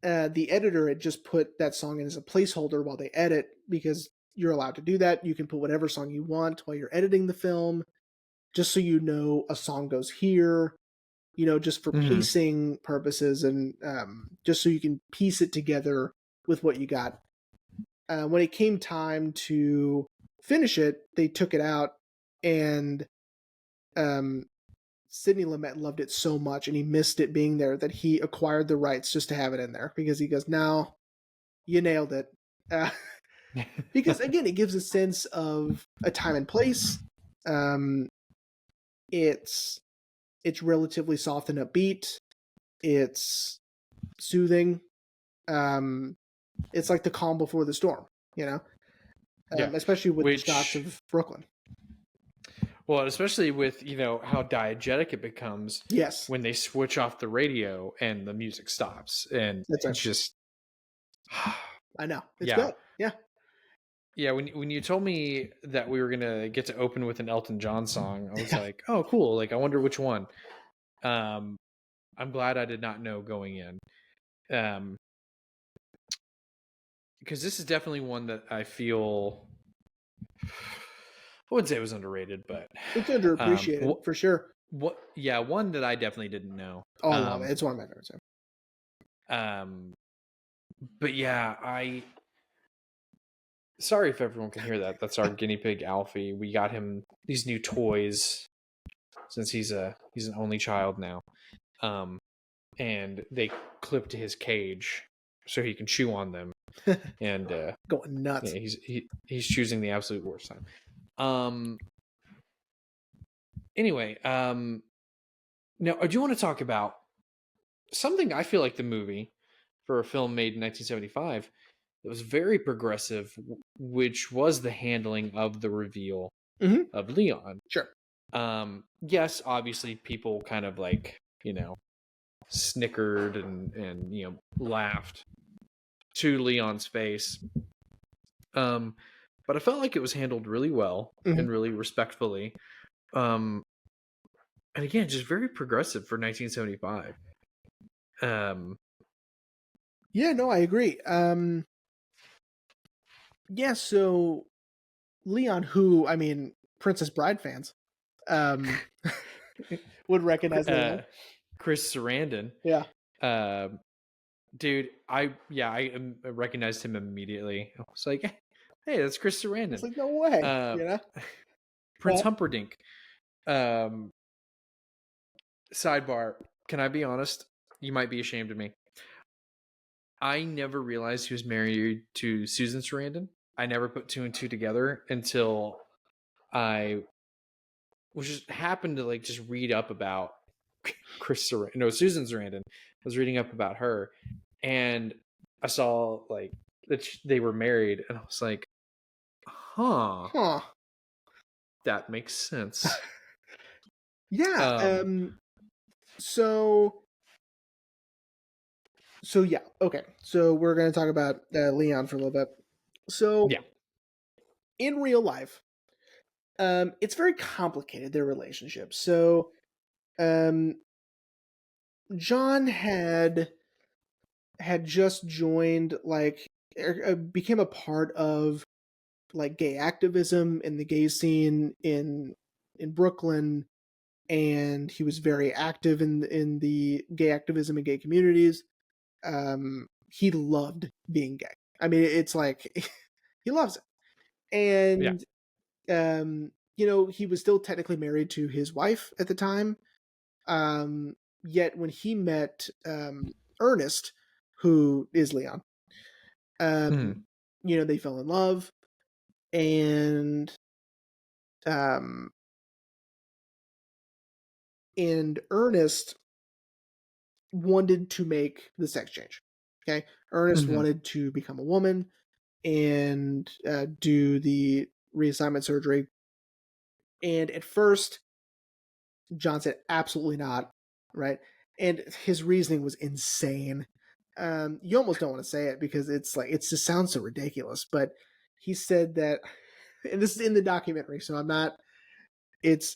the editor had just put that song in as a placeholder while they edit, because you're allowed to do that. You can put whatever song you want while you're editing the film, just so you know a song goes here, just for Hmm. pacing purposes, and just so you can piece it together with what you got. When it came time to finish it, they took it out, and um, Sidney Lumet loved it so much, and he missed it being there, that he acquired the rights just to have it in there, because he goes, "No, you nailed it." Uh, because again, it gives a sense of a time and place. Um, it's relatively soft and upbeat. It's soothing. Um, it's like the calm before the storm, you know, Yeah. especially with the shots Which, of Brooklyn. well, especially with, how diegetic it becomes Yes, when they switch off the radio and the music stops. And that's right. it's just, I know it's yeah. good. Yeah, Yeah, when you told me that we were gonna get to open with an Elton John song, I was yeah, like, "Oh, cool! Like, I wonder which one." Um, I'm glad I did not know going in, um, because this is definitely one that I feel. I wouldn't say it was underrated, but it's what underappreciated for sure. Yeah, one that I definitely didn't know. Oh, I love it. It's one of my favorites. Yeah. Um, but yeah, sorry if everyone can hear that. That's our guinea pig Alfie. We got him these new toys since he's an only child now. Um, and they clip to his cage so he can chew on them. And Going yeah, nuts. he's choosing the absolute worst time. Um, anyway, now I do want to talk about something. I feel like the movie, for a film made in 1975, that was very progressive, which was the handling of the reveal Hmm. of Leon. Sure. Yes, obviously people kind of like, snickered and laughed to Leon's face. But I felt like it was handled really well Hmm. and really respectfully. Um, and again, just very progressive for 1975. Um, Yeah, no, I agree. Yeah, so Leon, who, I mean, Princess Bride fans, um, would recognize uh, Leon. Chris Sarandon, Yeah, uh, dude, I recognized him immediately. I was like, hey, that's Chris it's Sarandon. like no way, Uh, Prince But Humperdinck. Um, Sidebar, can I be honest? You might be ashamed of me. I never realized he was married to Susan Sarandon. I never put two and two together until I was just happened to like just read up about Susan Sarandon. I was reading up about her, and I saw like that they were married, and I was like, huh, Huh. that makes sense. Yeah. Um, So yeah. Okay. So we're gonna talk about Leon for a little bit. So yeah. in real life, it's very complicated, their relationship. So um, John had just joined, like, became a part of like gay activism in the gay scene in Brooklyn, and he was very active in the gay activism and gay communities. He loved being gay. I mean, it's like he loves it. Yeah. And he was still technically married to his wife at the time. Yet when he met Ernest, who is Leon, Mhm. they fell in love, and um, Ernest wanted to make the sex change. Okay, Ernest Mhm. wanted to become a woman and do the reassignment surgery. And at first, John said, absolutely not, right? And his reasoning was insane. You almost don't want to say it because it's like, it just sounds so ridiculous. But he said that, and this is in the documentary, so I'm not, it's,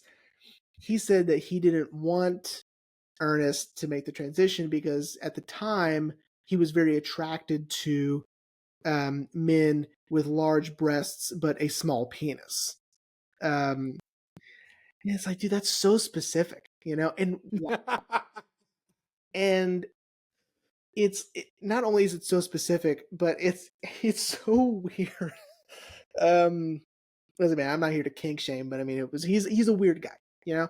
he said that he didn't want Ernest to make the transition because at the time he was very attracted to men with large breasts but a small penis. Um, and it's like, dude, that's so specific, and not only is it so specific, but it's so weird. Um, Listen, man, I'm not here to kink shame, but I mean, he's a weird guy, you know.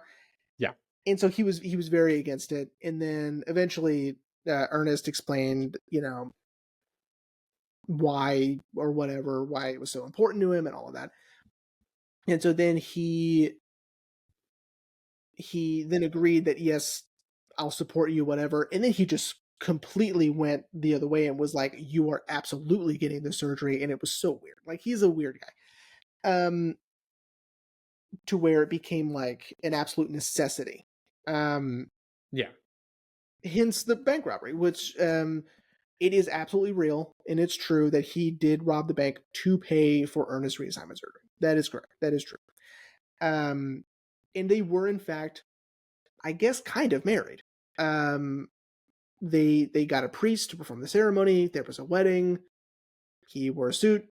Yeah. And so he was very against it, and then eventually Ernest explained, why or whatever, why it was so important to him and all of that. And so then he then agreed that yes, I'll support you, whatever. And then he just completely went the other way and was like, "You are absolutely getting the surgery," and it was so weird. Like he's a weird guy, to where it became like an absolute necessity. Um, Yeah. Hence the bank robbery, which it is absolutely real and it's true that he did rob the bank to pay for Ernest reassignment surgery. That is correct. That is true. Um, and they were in fact, I guess, kind of married. Um, they got a priest to perform the ceremony. There was a wedding. He wore a suit.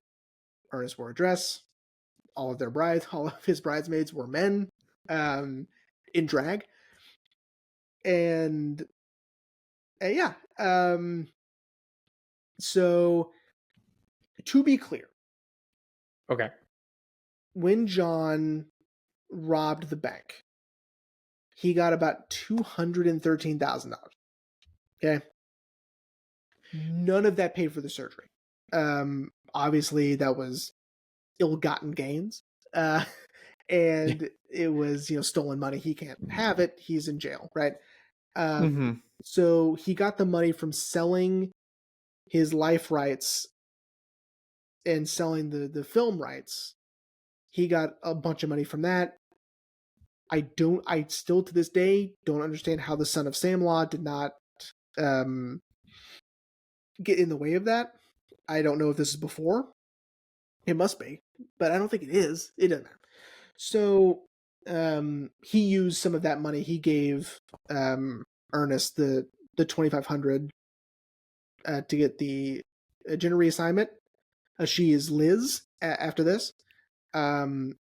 Ernest wore a dress. All of his bridesmaids were men, um, in drag, and yeah. So to be clear, Okay. when John robbed the bank, he got about $213,000. Okay, none of that paid for the surgery. Obviously, that was ill-gotten gains, uh, Yeah. and it was stolen money. He can't have it. He's in jail, right? Mhm. So he got the money from selling his life rights and selling the film rights. He got a bunch of money from that. I still to this day don't understand how the Son of Sam Law did not um, get in the way of that. I don't know if this is before. It must be, but I don't think it is. It doesn't matter. So he used some of that money. He gave Ernest the 2,500 to get the gender reassignment. She is Liz after this. Um,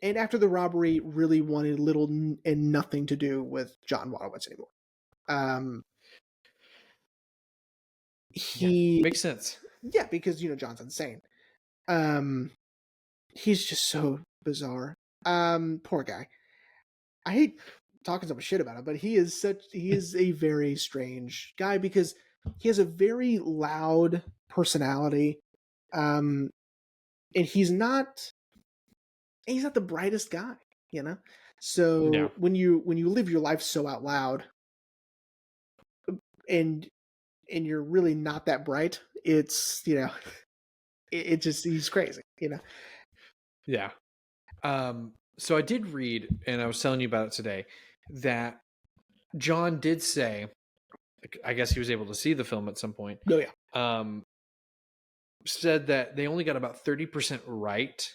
and after the robbery, really wanted little and nothing to do with John Wadowitz anymore. Um, Yeah. he, Makes sense. yeah, because John's insane. Um, he's just so bizarre. Poor guy. I hate talking so much shit about him, but he is a very strange guy because he has a very loud personality, um, and he's not the brightest guy, you know. Yeah. So when you live your life so out loud, and you're really not that bright, it's it just he's crazy, you know. Yeah. So I did read, and I was telling you about it today, that John did say, I guess he was able to see the film at some point, Oh yeah. um, said that they only got about 30% right,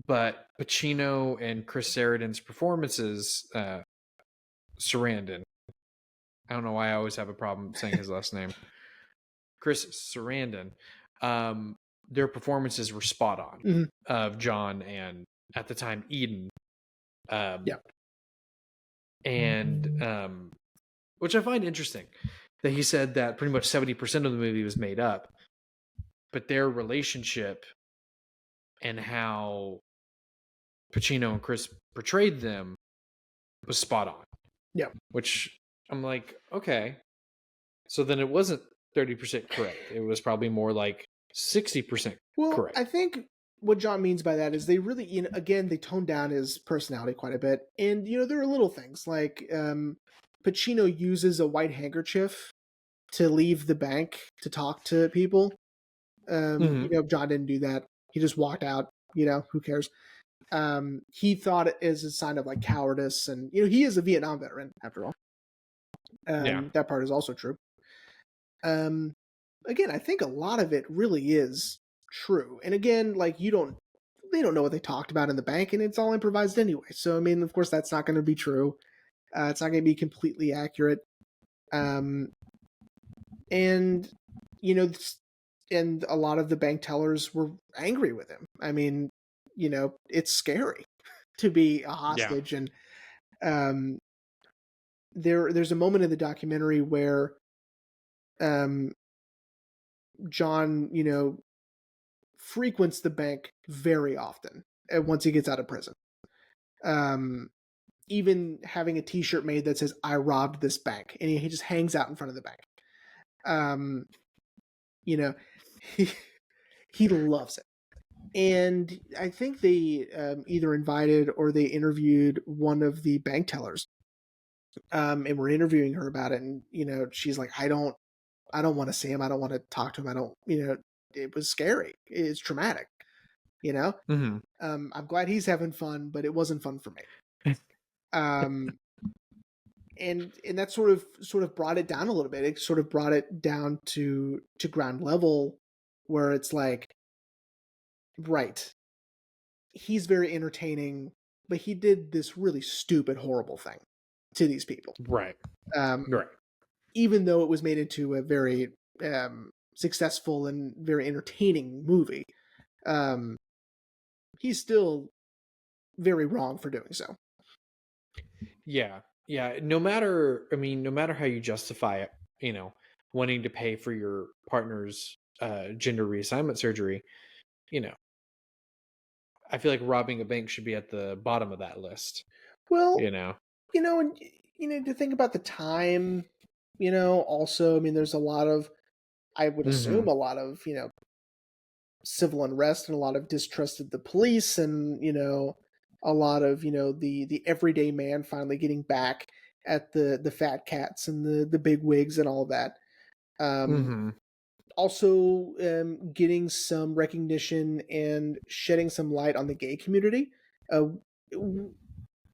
but Pacino and Chris Sarandon's performances, Sarandon, I don't know why I always have a problem saying his last name, Chris Sarandon, um, their performances were spot on Mhm. of John and at the time Eden. Um, Yeah. and which I find interesting that he said that pretty much 70% of the movie was made up, but their relationship and how Pacino and Chris portrayed them was spot on. Yeah. Which I'm like, okay, so then it wasn't 30% correct. It was probably more like 60% Well, correct. I think what John means by that is they really, again, they toned down his personality quite a bit. And, there are little things like Pacino uses a white handkerchief to leave the bank to talk to people. Mm-hmm. John didn't do that. He just walked out, who cares? He thought it as a sign of like cowardice. And, he is a Vietnam veteran after all. Yeah. That part is also true. Um, Again, I think a lot of it really is true. And again, like they don't know what they talked about in the bank, and it's all improvised anyway. So I mean, of course, that's not going to be true. It's not going to be completely accurate. Um, and you know, and a lot of the bank tellers were angry with him. I mean, it's scary to be a Yeah. hostage, and um, there's a moment in the documentary where um, John, frequents the bank very often once he gets out of prison. Um, Even having a T-shirt made that says "I robbed this bank," and he just hangs out in front of the bank. Um, you know, he he loves it, and I think they either invited or they interviewed one of the bank tellers, and were interviewing her about it, and she's like, I don't want to see him, I don't want to talk to him, I don't, it was scary, it's traumatic, you know. Mm-hmm. I'm glad he's having fun, but it wasn't fun for me. Um, and that sort of brought it down a little bit. It sort of brought it down to ground level, where it's like, right, he's very entertaining, but he did this really stupid, horrible thing to these people. Right. Um, Right. Even though it was made into a very successful and very entertaining movie, um, he's still very wrong for doing so. Yeah. Yeah. No matter how you justify it, wanting to pay for your partner's gender reassignment surgery, you know, I feel like robbing a bank should be at the bottom of that list, Well, you know? and to think about the time, also, I mean, there's a lot of, I would Mm-hmm. assume, a lot of, civil unrest and a lot of distrust of the police, and a lot of the everyday man finally getting back at the fat cats and the big wigs and all of that. Um, Mm-hmm. Also, getting some recognition and shedding some light on the gay community. Uh,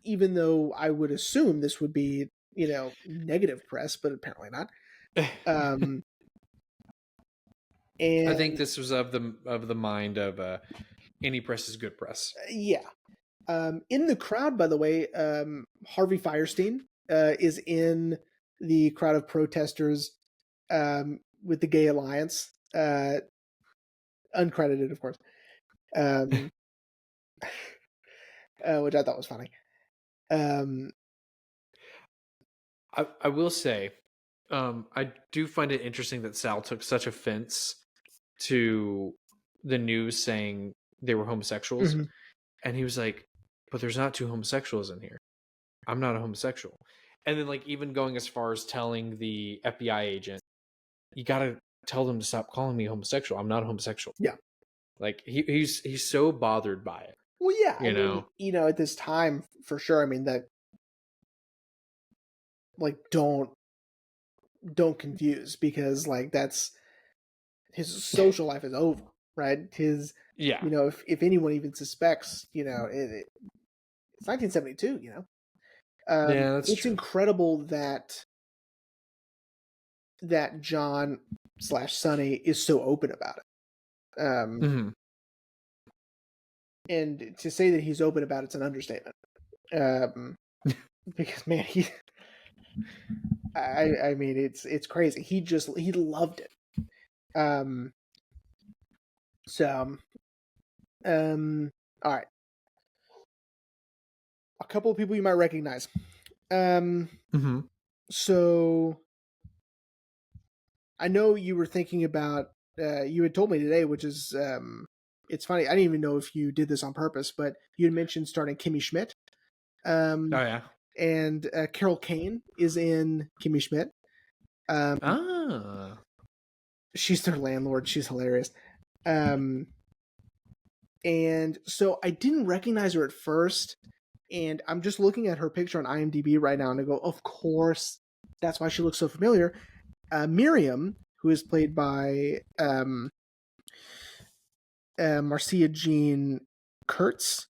Even though I would assume this would be, negative press, but apparently not. Um, I think and this was of the mind of any press is good press. yeah, in the crowd, by the way, Harvey Firestein is in the crowd of protesters with the Gay Alliance, uncredited, of course, um, which I thought was funny. Um, I will say, I do find it interesting that Sal took such offense to the news saying they were homosexuals, mhm. and he was like, "But there's not two homosexuals in here. I'm not a homosexual." And then, like, even going as far as telling the FBI agent you gotta tell them to stop calling me homosexual. I'm not homosexual. Yeah. Like he's so bothered by it, Well, yeah. I you mean, know. at this time, for sure. I mean that, like, don't confuse, because like that's his social life is over, right? His, Yeah, if anyone even suspects, it's 1972. yeah, that's It's true. incredible that John slash Sonny is so open about it. Hmm. And to say that he's open about it's an understatement. Um, because man, I mean, it's crazy. He loved it. Um, so, um, all right, a couple of people you might recognize. Um, Hmm. so I know you were thinking about. You had told me today, which is it's funny. I didn't even know if you did this on purpose, but you had mentioned starting Kimmy Schmidt. Oh Um, yeah. and Carol Kane is in Kimmy Schmidt. Um, Ah. she's their landlord. She's hilarious. Um, and so I didn't recognize her at first, and I'm just looking at her picture on IMDb right now, and I go, of course, that's why she looks so familiar. Miriam, who is played by Marcia Jean Kurtz,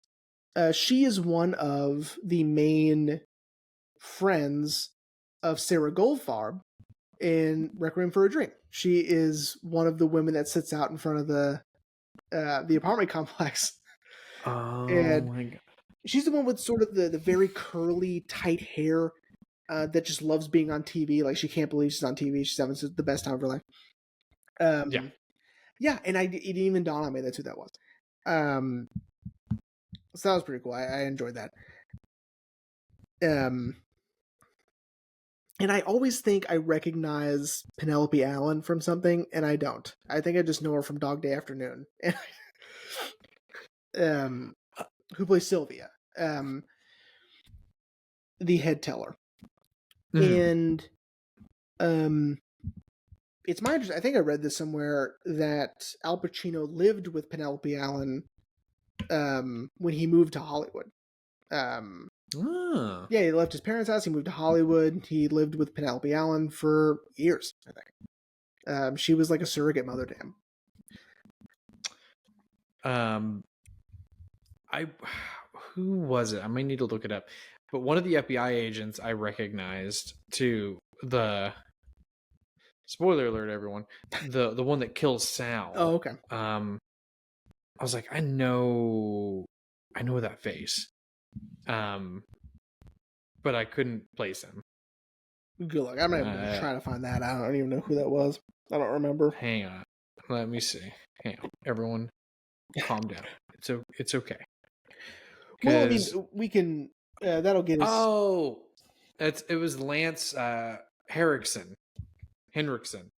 she is one of the main friends of Sarah Goldfarb in Requiem for a Dream. She is one of the women that sits out in front of the apartment complex, Oh and my god. she's the one with sort of the very curly, tight hair that just loves being on TV. Like, she can't believe she's on TV. She's having the best time of her life. Yeah. Yeah, and it didn't even dawn on me that's who that was. Um, so that was pretty cool. I enjoyed that. Um, and I always think I recognize Penelope Allen from something, and I don't. I think I just know her from Dog Day Afternoon. um, who plays Sylvia, the head teller. Mhm. And um, it's my I think I read this somewhere that Al Pacino lived with Penelope Allen when he moved to Hollywood. Um, Ah. yeah, he left his parents' house. He moved to Hollywood. He lived with Penelope Allen for years, I think. She was like a surrogate mother to him. Um, I who was it? I might need to look it up. But one of the FBI agents I recognized too. The spoiler alert, everyone. The one that kills Sal. Oh, okay. I was like, I know that face. Um, but I couldn't place him. Good luck. I'm not even going to Uh, try to find that. I don't even know who that was. I don't remember. hang on. Let me see. Hang on, everyone, calm down. It's okay. Well, I mean, Because we can. That'll get us. oh, it was Lance Henriksen, Henriksen,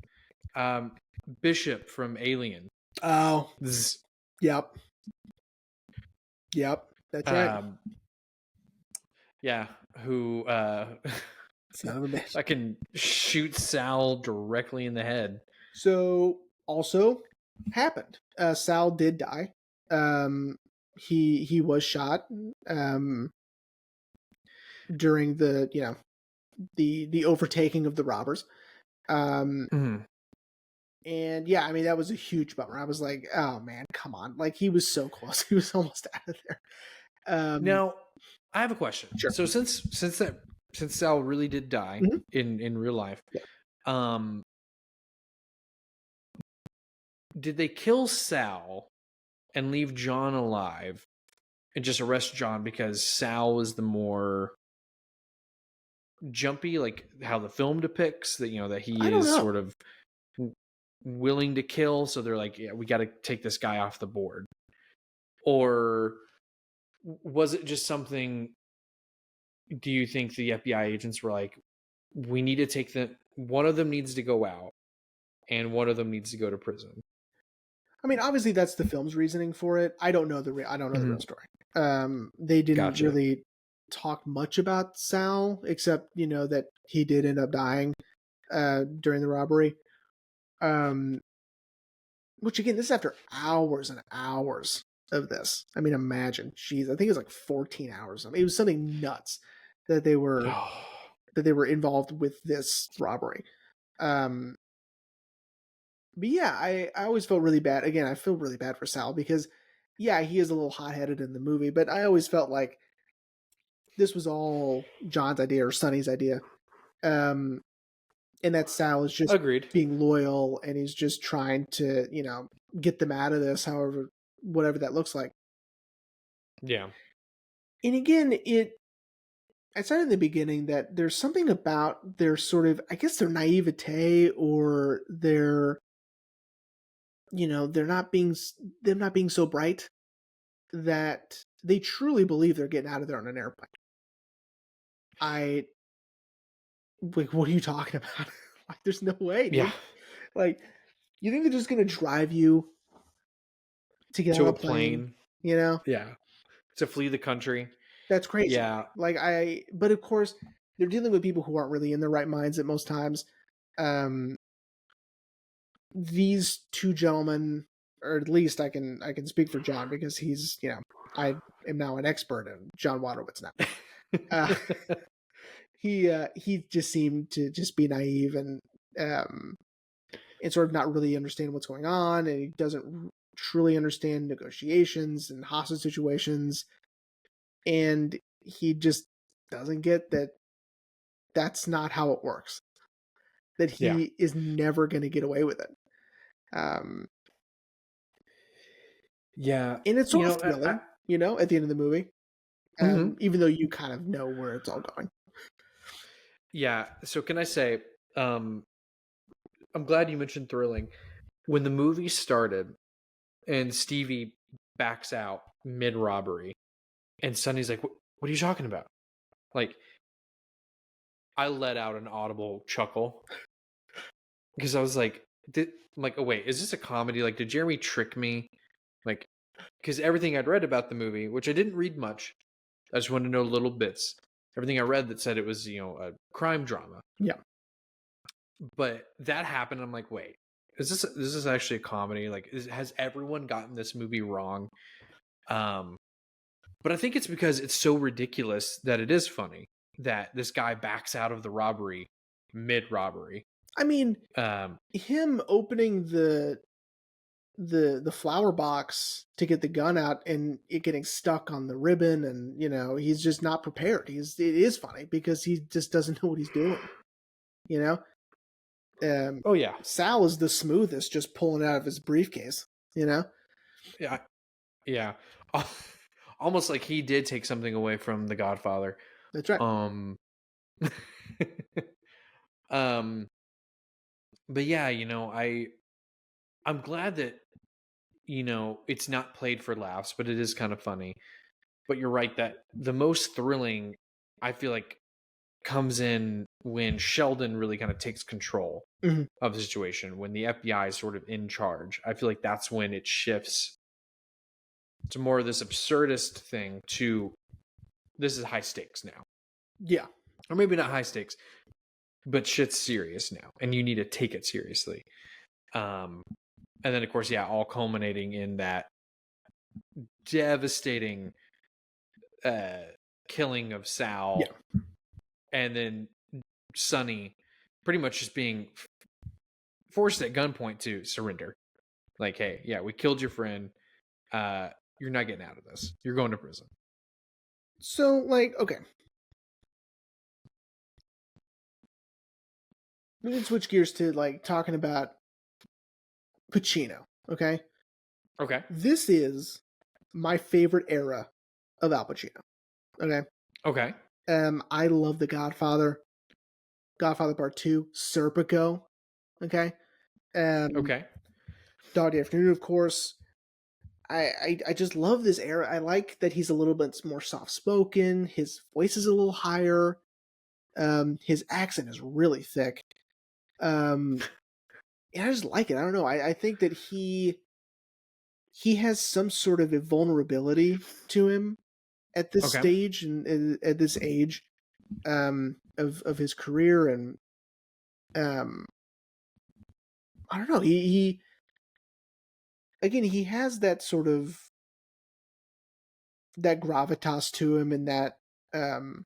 um, Bishop from Alien. Oh, Zzz. yep, yep. That's right. Um, yeah, who Son of a bitch. I can shoot Sal directly in the head. So also happened. Sal did die. He was shot during the overtaking of the robbers. Mhm. And yeah, I mean, that was a huge bummer. I was like, oh man, come on! Like, he was so close. He was almost out of there. Now, I have a question. Sure. So since Sal really did die Mhm. in real life, Yeah. um, did they kill Sal and leave John alive and just arrest John because Sal was the more jumpy, like how the film depicts that that he I don't is know. sort of willing to kill, so they're like, yeah, we got to take this guy off the board, or was it just something? Do you think the FBI agents were like, we need to take the one of them needs to go out and one of them needs to go to prison? I mean, obviously that's the film's reasoning for it. I don't know I don't know the Mm-hmm. real story. They didn't Gotcha. really talk much about Sal, except that he did end up dying during the robbery. Um, which again, this is after hours and hours of this. I mean, imagine, jeez, I think it was like 14 hours. I mean, it was something nuts that they were involved with this robbery. Um, but yeah, I always felt really bad. Again, I feel really bad for Sal because, yeah, he is a little hot headed in the movie, but I always felt like this was all John's idea or Sonny's idea. Um, and that Sal is just Agreed. being loyal and he's just trying to, get them out of this, however, whatever that looks like. Yeah. And again, I said in the beginning that there's something about their sort of, I guess, their naivete or their, they're not being, them not being so bright that they truly believe they're getting out of there on an airplane. I like, what are you talking about? Like, there's no way, Yeah. dude. Like, you think they're just gonna drive you to get on To a a plane? plane. You know, Yeah. To flee the country. that's crazy to Yeah. me. But of course, they're dealing with people who aren't really in their right minds at most times. Um, these two gentlemen, or at least I can speak for John because he's, I am now an expert in John Wadowitz now. Uh, he just seemed to just be naive um and sort of not really understand what's going on, and he doesn't truly understand negotiations and hostage situations, and he just doesn't get that that's not how it works. That Yeah. he is never going to get away with it. Um, Yeah. and it's You sort of know, thrilling, at the end of the movie, mhm. even though you kind of know where it's all going. Yeah. So can I say, um, I'm glad you mentioned thrilling. When the movie started and Stevie backs out mid robbery, and Sonny's like, what are you talking about? Like, I let out an audible chuckle because I was like, oh wait, is this a comedy? Like, did Jeremy trick me? Like, because everything I'd read about the movie, which I didn't read much, I just wanted to know little bits. Everything I read that said it was, a crime drama. Yeah. But that happened. I'm like, wait, is this actually a comedy? Like, has everyone gotten this movie wrong? Um, but I think it's because it's so ridiculous that it is funny that this guy backs out of the robbery mid robbery. I mean, Um, him opening the flower box to get the gun out and it getting stuck on the ribbon, and he's just not prepared. It is funny because he just doesn't know what he's doing. You know, oh yeah, Sal is the smoothest, just pulling it out of his briefcase. yeah, yeah. Almost like he did take something away from The Godfather. That's right. Um, um, but yeah, I'm glad that it's not played for laughs, but it is kind of funny. But you're right that the most thrilling, I feel like, comes in when Sheldon really kind of takes control Mhm. of the situation, when the FBI is sort of in charge. I feel like that's when it shifts to more of this absurdist thing to this is high stakes now. Yeah. Or maybe not high stakes, but shit's serious now and you need to take it seriously. And then of course, yeah, all culminating in that devastating killing of Sal, Yeah. and then Sonny pretty much just being forced at gunpoint to surrender. Like, hey, yeah, we killed your friend. You're not getting out of this. You're going to prison. So, okay, we can switch gears to talking about Pacino. Okay, Okay. this is my favorite era of Al Pacino. Okay, Okay. I love The Godfather, Godfather Part Two, Serpico. Okay, um, Okay. Dog Day Afternoon, of course. I just love this era. I like that he's a little bit more soft spoken. His voice is a little higher. His accent is really thick. Um, and I just like it. I don't know. I think that he has some sort of a vulnerability to him at this Okay. stage and at this age of his career, and um I don't know. He again, he has that sort of that gravitas to him, um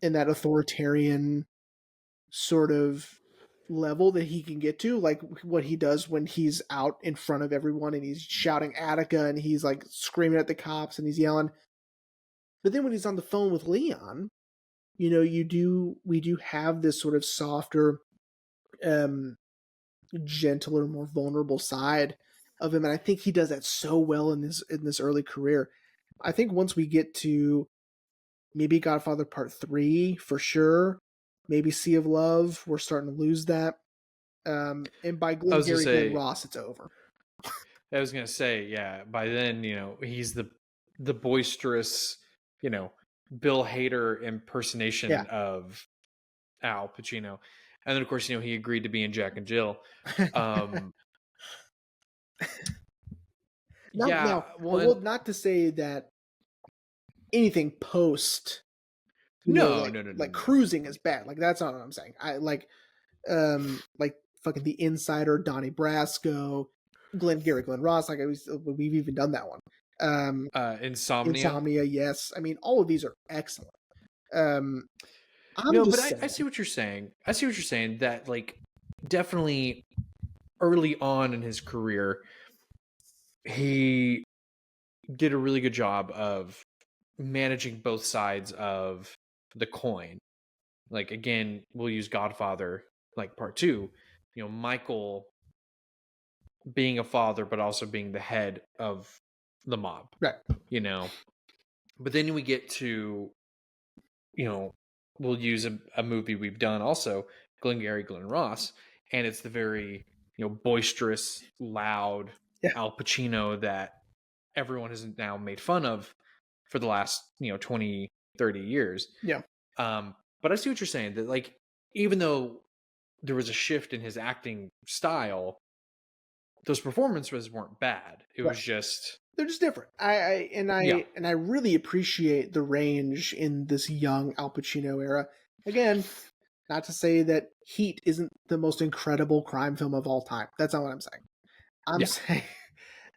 and that authoritarian sort of level that he can get to, like what he does when he's out in front of everyone and he's shouting Attica and he's like screaming at the cops and he's yelling. But then when he's on the phone with Leon, we do have this sort of softer, um, gentler, more vulnerable side of him, and I think he does that so well in this early career. I think once we get to maybe Godfather Part 3 for sure, maybe Sea of Love, we're starting to lose that. And by I was gonna Glenn say, Ross, it's over. yeah. By then, he's the boisterous, you know, Bill Hader Yeah. impersonation of Al Pacino, and then of course, he agreed to be in Jack and Jill. Um, Now, yeah, well, well, not to say that anything post, no, no, no, no, like no. Cruising is bad. Like that's not what I'm saying. I like fucking The Insider, Donnie Brasco, Glenn Ross. Like we've even done that one. Insomnia. Insomnia, yes. I mean, all of these are excellent. Um, I'm No, but just I saying, see what you're saying. I see what you're saying. That like definitely early on in his career, he did a really good job of managing both sides of the coin. Like again, we'll use Godfather like part two. Michael being a father, but also being the head of the mob. right? You know, but then we get to you know, we'll use a movie we've done also, Glengarry Glen Ross, and it's the very boisterous, loud Yeah, Al Pacino that everyone has now made fun of for the last 20, 30 years. yeah, But I see what you're saying, that like even though there was a shift in his acting style, those performances weren't bad. It right. was just They're just different. yeah, I really appreciate the range in this young Al Pacino era. Again, not to say that Heat isn't the most incredible crime film of all time. That's not what I'm saying. I'm yeah. saying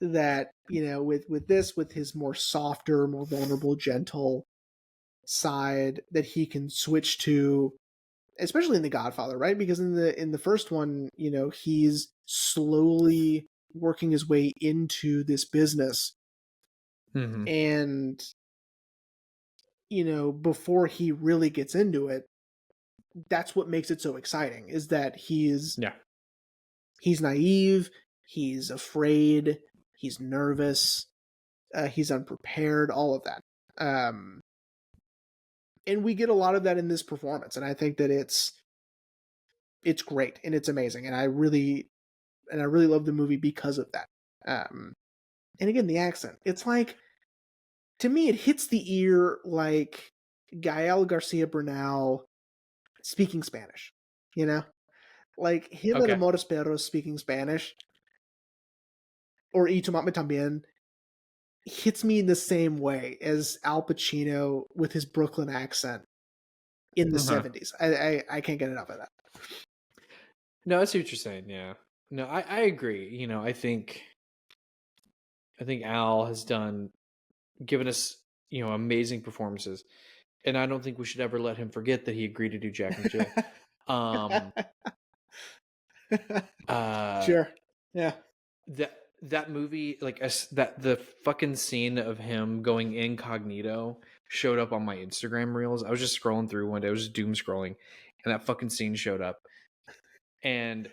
that, with this, with his more softer, more vulnerable, gentle side that he can switch to, especially in The Godfather, right? Because in the first one, he's slowly working his way into this business, Hmm. and before he really gets into it, that's what makes it so exciting, is that Yeah. he's naive, he's afraid, he's nervous, he's unprepared, all of that. Um, and we get a lot of that in this performance, and I think that it's great and it's amazing, and I really love the movie because of that. Um, and again, the accent, it's like, to me, it hits the ear like Gael Garcia Bernal speaking Spanish. You know, like him and Okay. Amores Perros speaking Spanish, or Y tu mama también, hits me in the same way as Al Pacino with his Brooklyn accent in the Uh-huh. 70s. I can't get enough of that. No, I see what you're saying. Yeah. No, I agree. I think Al has given us, amazing performances. And I don't think we should ever let him forget that he agreed to do Jack and Jill. Um uh Sure. Yeah. that movie, like that the fucking scene of him going incognito showed up on my Instagram reels. I was just scrolling through one day, I was just doom scrolling, and that fucking scene showed up. And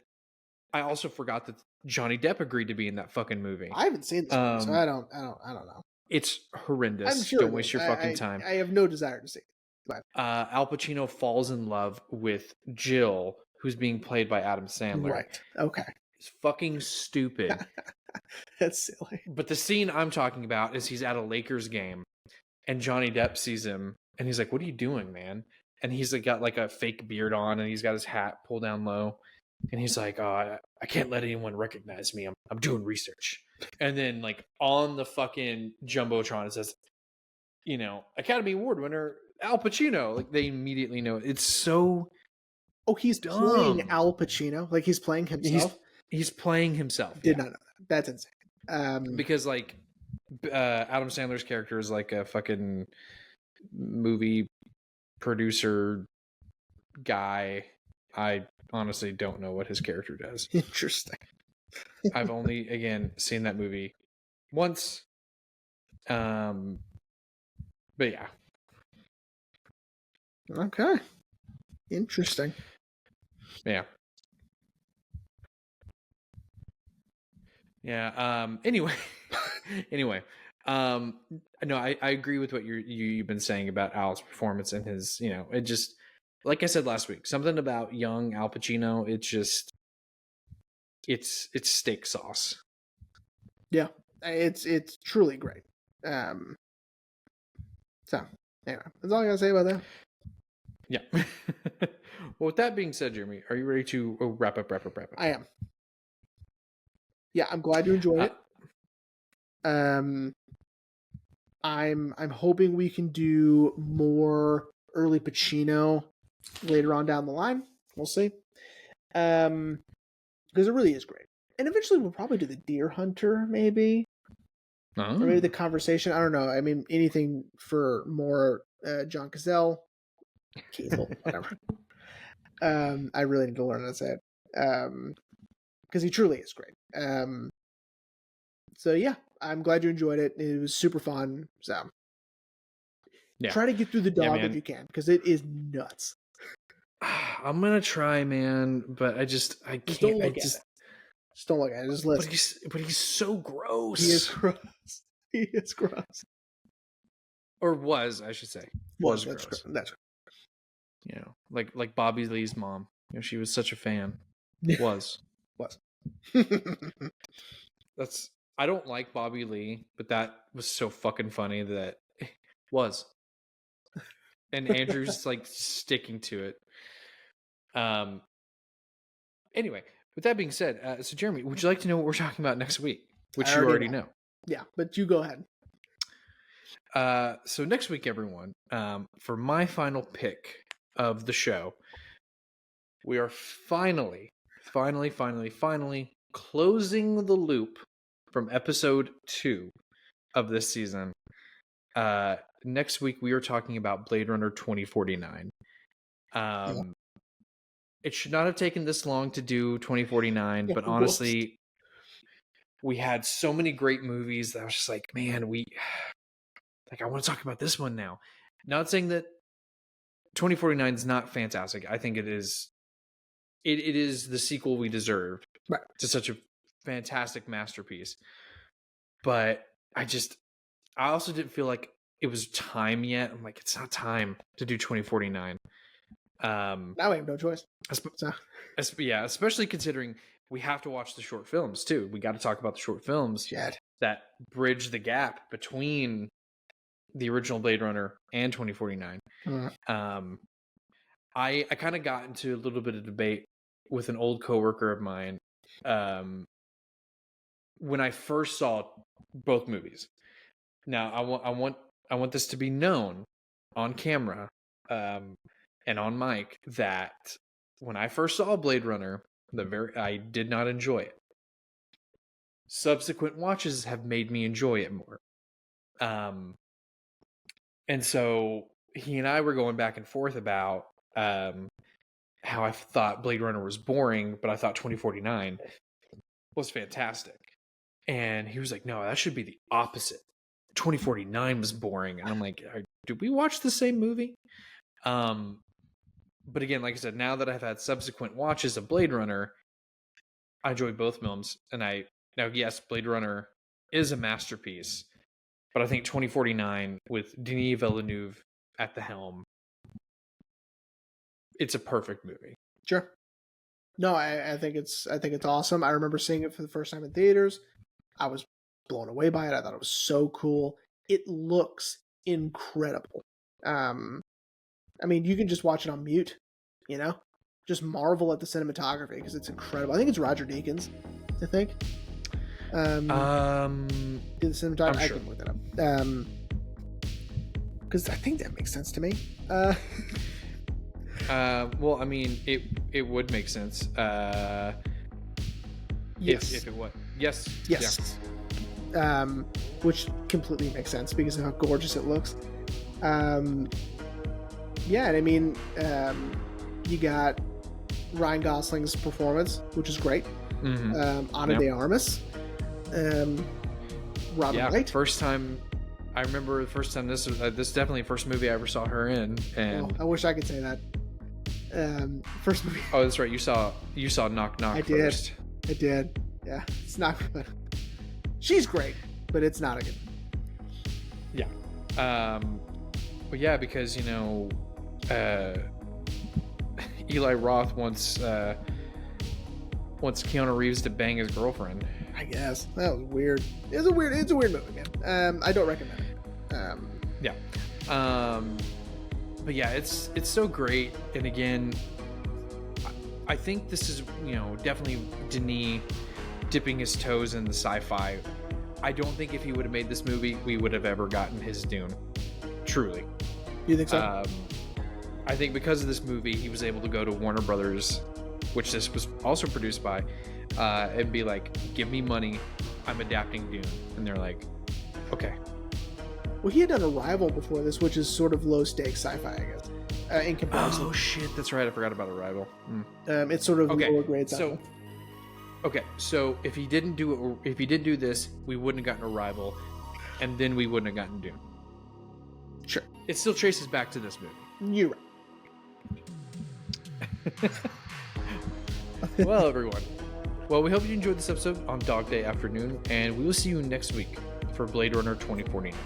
I also forgot that Johnny Depp agreed to be in that fucking movie. I haven't seen this movie, so Um, I don't know. it's I'm horrendous. sure Don't it waste is. your fucking time. I have no desire to see it. But Al Pacino falls in love with Jill, who's being played by Adam Sandler. right. Okay. It's fucking stupid. That's silly. But the scene I'm talking about is he's at a Lakers game, and Johnny Depp sees him, and he's like, "What are you doing, man?" And he's like got like a fake beard on, and he's got his hat pulled down low, and he's like, "Oh, I can't let anyone recognize me. I'm doing research." And then like on the fucking jumbotron, it says, Academy Award winner Al Pacino. Like they immediately know it. It's so Oh, he's playing dumb. Al Pacino, like he's playing He's himself. He's playing himself. Did Yeah. not know that. That's insane. Because like Adam Sandler's character is like a fucking movie producer guy. I honestly don't know what his character does. Interesting. I've only again seen that movie once. But yeah. Okay. Interesting. Yeah. Yeah. Anyway. Anyway. No, I agree with what you've been saying about Al's performance and his, it just, like I said last week, something about young Al Pacino, it's steak sauce. Yeah. It's truly great. So anyway, that's all I gotta say about that. Yeah. Well, with that being said, Jeremy, are you ready to wrap up? I am. Yeah, I'm glad you enjoyed it. I'm hoping we can do more early Pacino later on down the line. We'll see. Because it really is great. And eventually we'll probably do the Deer Hunter, maybe. Or maybe the Conversation. I don't know. I mean, anything for more John Cazale, Cazale, whatever. I really need to learn how to say it. Because he truly is great. So yeah, I'm glad you enjoyed it. It was super fun. So yeah. Try to get through the dog if you can, because it is nuts. I'm gonna try, man, but I can't. Just don't look at it. Just don't look at it. Just listen. But he's so gross. He is gross. He is gross. Or was, I should say. Was that's gross. That's like Bobby Lee's mom. She was such a fan. Was. That's. I don't like Bobby Lee, but that was so fucking funny that was. And Andrew's like sticking to it. Anyway, with that being said, so Jeremy, would you like to know what we're talking about next week? Which you already know. Yeah, but you go ahead. So next week, everyone, for my final pick of the show, we are finally closing the loop from episode 2 of this season. Next week, we are talking about Blade Runner 2049. It should not have taken this long to do 2049, but honestly, we had so many great movies that I was just like, man, I want to talk about this one now. Not saying that 2049 is not fantastic. I think it is. It is the sequel we deserved to such a fantastic masterpiece. But I also didn't feel like it was time yet. I'm like, it's not time to do 2049. Now we have no choice. Yeah, especially considering we have to watch the short films too. We got to talk about the short films that bridge the gap between the original Blade Runner and 2049. I kind of got into a little bit of debate with an old coworker of mine when I first saw both movies. Now I want this to be known on camera and on mic that when I first saw Blade Runner, I did not enjoy it. Subsequent watches have made me enjoy it more. And so he and I were going back and forth about how I thought Blade Runner was boring, but I thought 2049 was fantastic. And he was like, no, that should be the opposite. 2049 was boring. And I'm like, did we watch the same movie? But again, like I said, now that I've had subsequent watches of Blade Runner, I enjoy both films. And yes, Blade Runner is a masterpiece, but I think 2049 with Denis Villeneuve at the helm, it's a perfect movie. Sure. No, I think it's awesome. I remember seeing it for the first time in theaters. I was blown away by it. I thought it was so cool. It looks incredible. I mean, you can just watch it on mute, just marvel at the cinematography because it's incredible. I think it's Roger Deakins, I think. Did the cinematography? I can look that up. Because I think that makes sense to me. Well, I mean, it would make sense. Yes. If it was. Yes. Yes. Which completely makes sense because of how gorgeous it looks. Yeah, and I mean, you got Ryan Gosling's performance, which is great. Ana de Armas, Robin Wright. First time. I remember the first time this is definitely the first movie I ever saw her in, and I wish I could say that. First movie. Oh, that's right. You saw Knock Knock first. I did. Yeah, it's not good. She's great, but it's not a good. Yeah. But yeah, because Eli Roth wants Keanu Reeves to bang his girlfriend. I guess that was weird. It's a weird movie, man. I don't recommend it. Yeah. But yeah, it's so great. And again, I think this is definitely Denis dipping his toes in the sci-fi. I don't think if he would have made this movie, we would have ever gotten his Dune. Truly. You think so? I think because of this movie, he was able to go to Warner Brothers, which this was also produced by, and be like, give me money, I'm adapting Dune. And they're like, okay. Well, he had done Arrival before this, which is sort of low stakes sci-fi, I guess, in comparison. Oh shit, that's right, I forgot about Arrival. It's sort of lower grade sci-fi. So if he didn't do this, we wouldn't have gotten Arrival, and then we wouldn't have gotten Dune. Sure. It still traces back to this movie. You're right. Well, everyone. Well, we hope you enjoyed this episode on Dog Day Afternoon, and we will see you next week for Blade Runner 2049.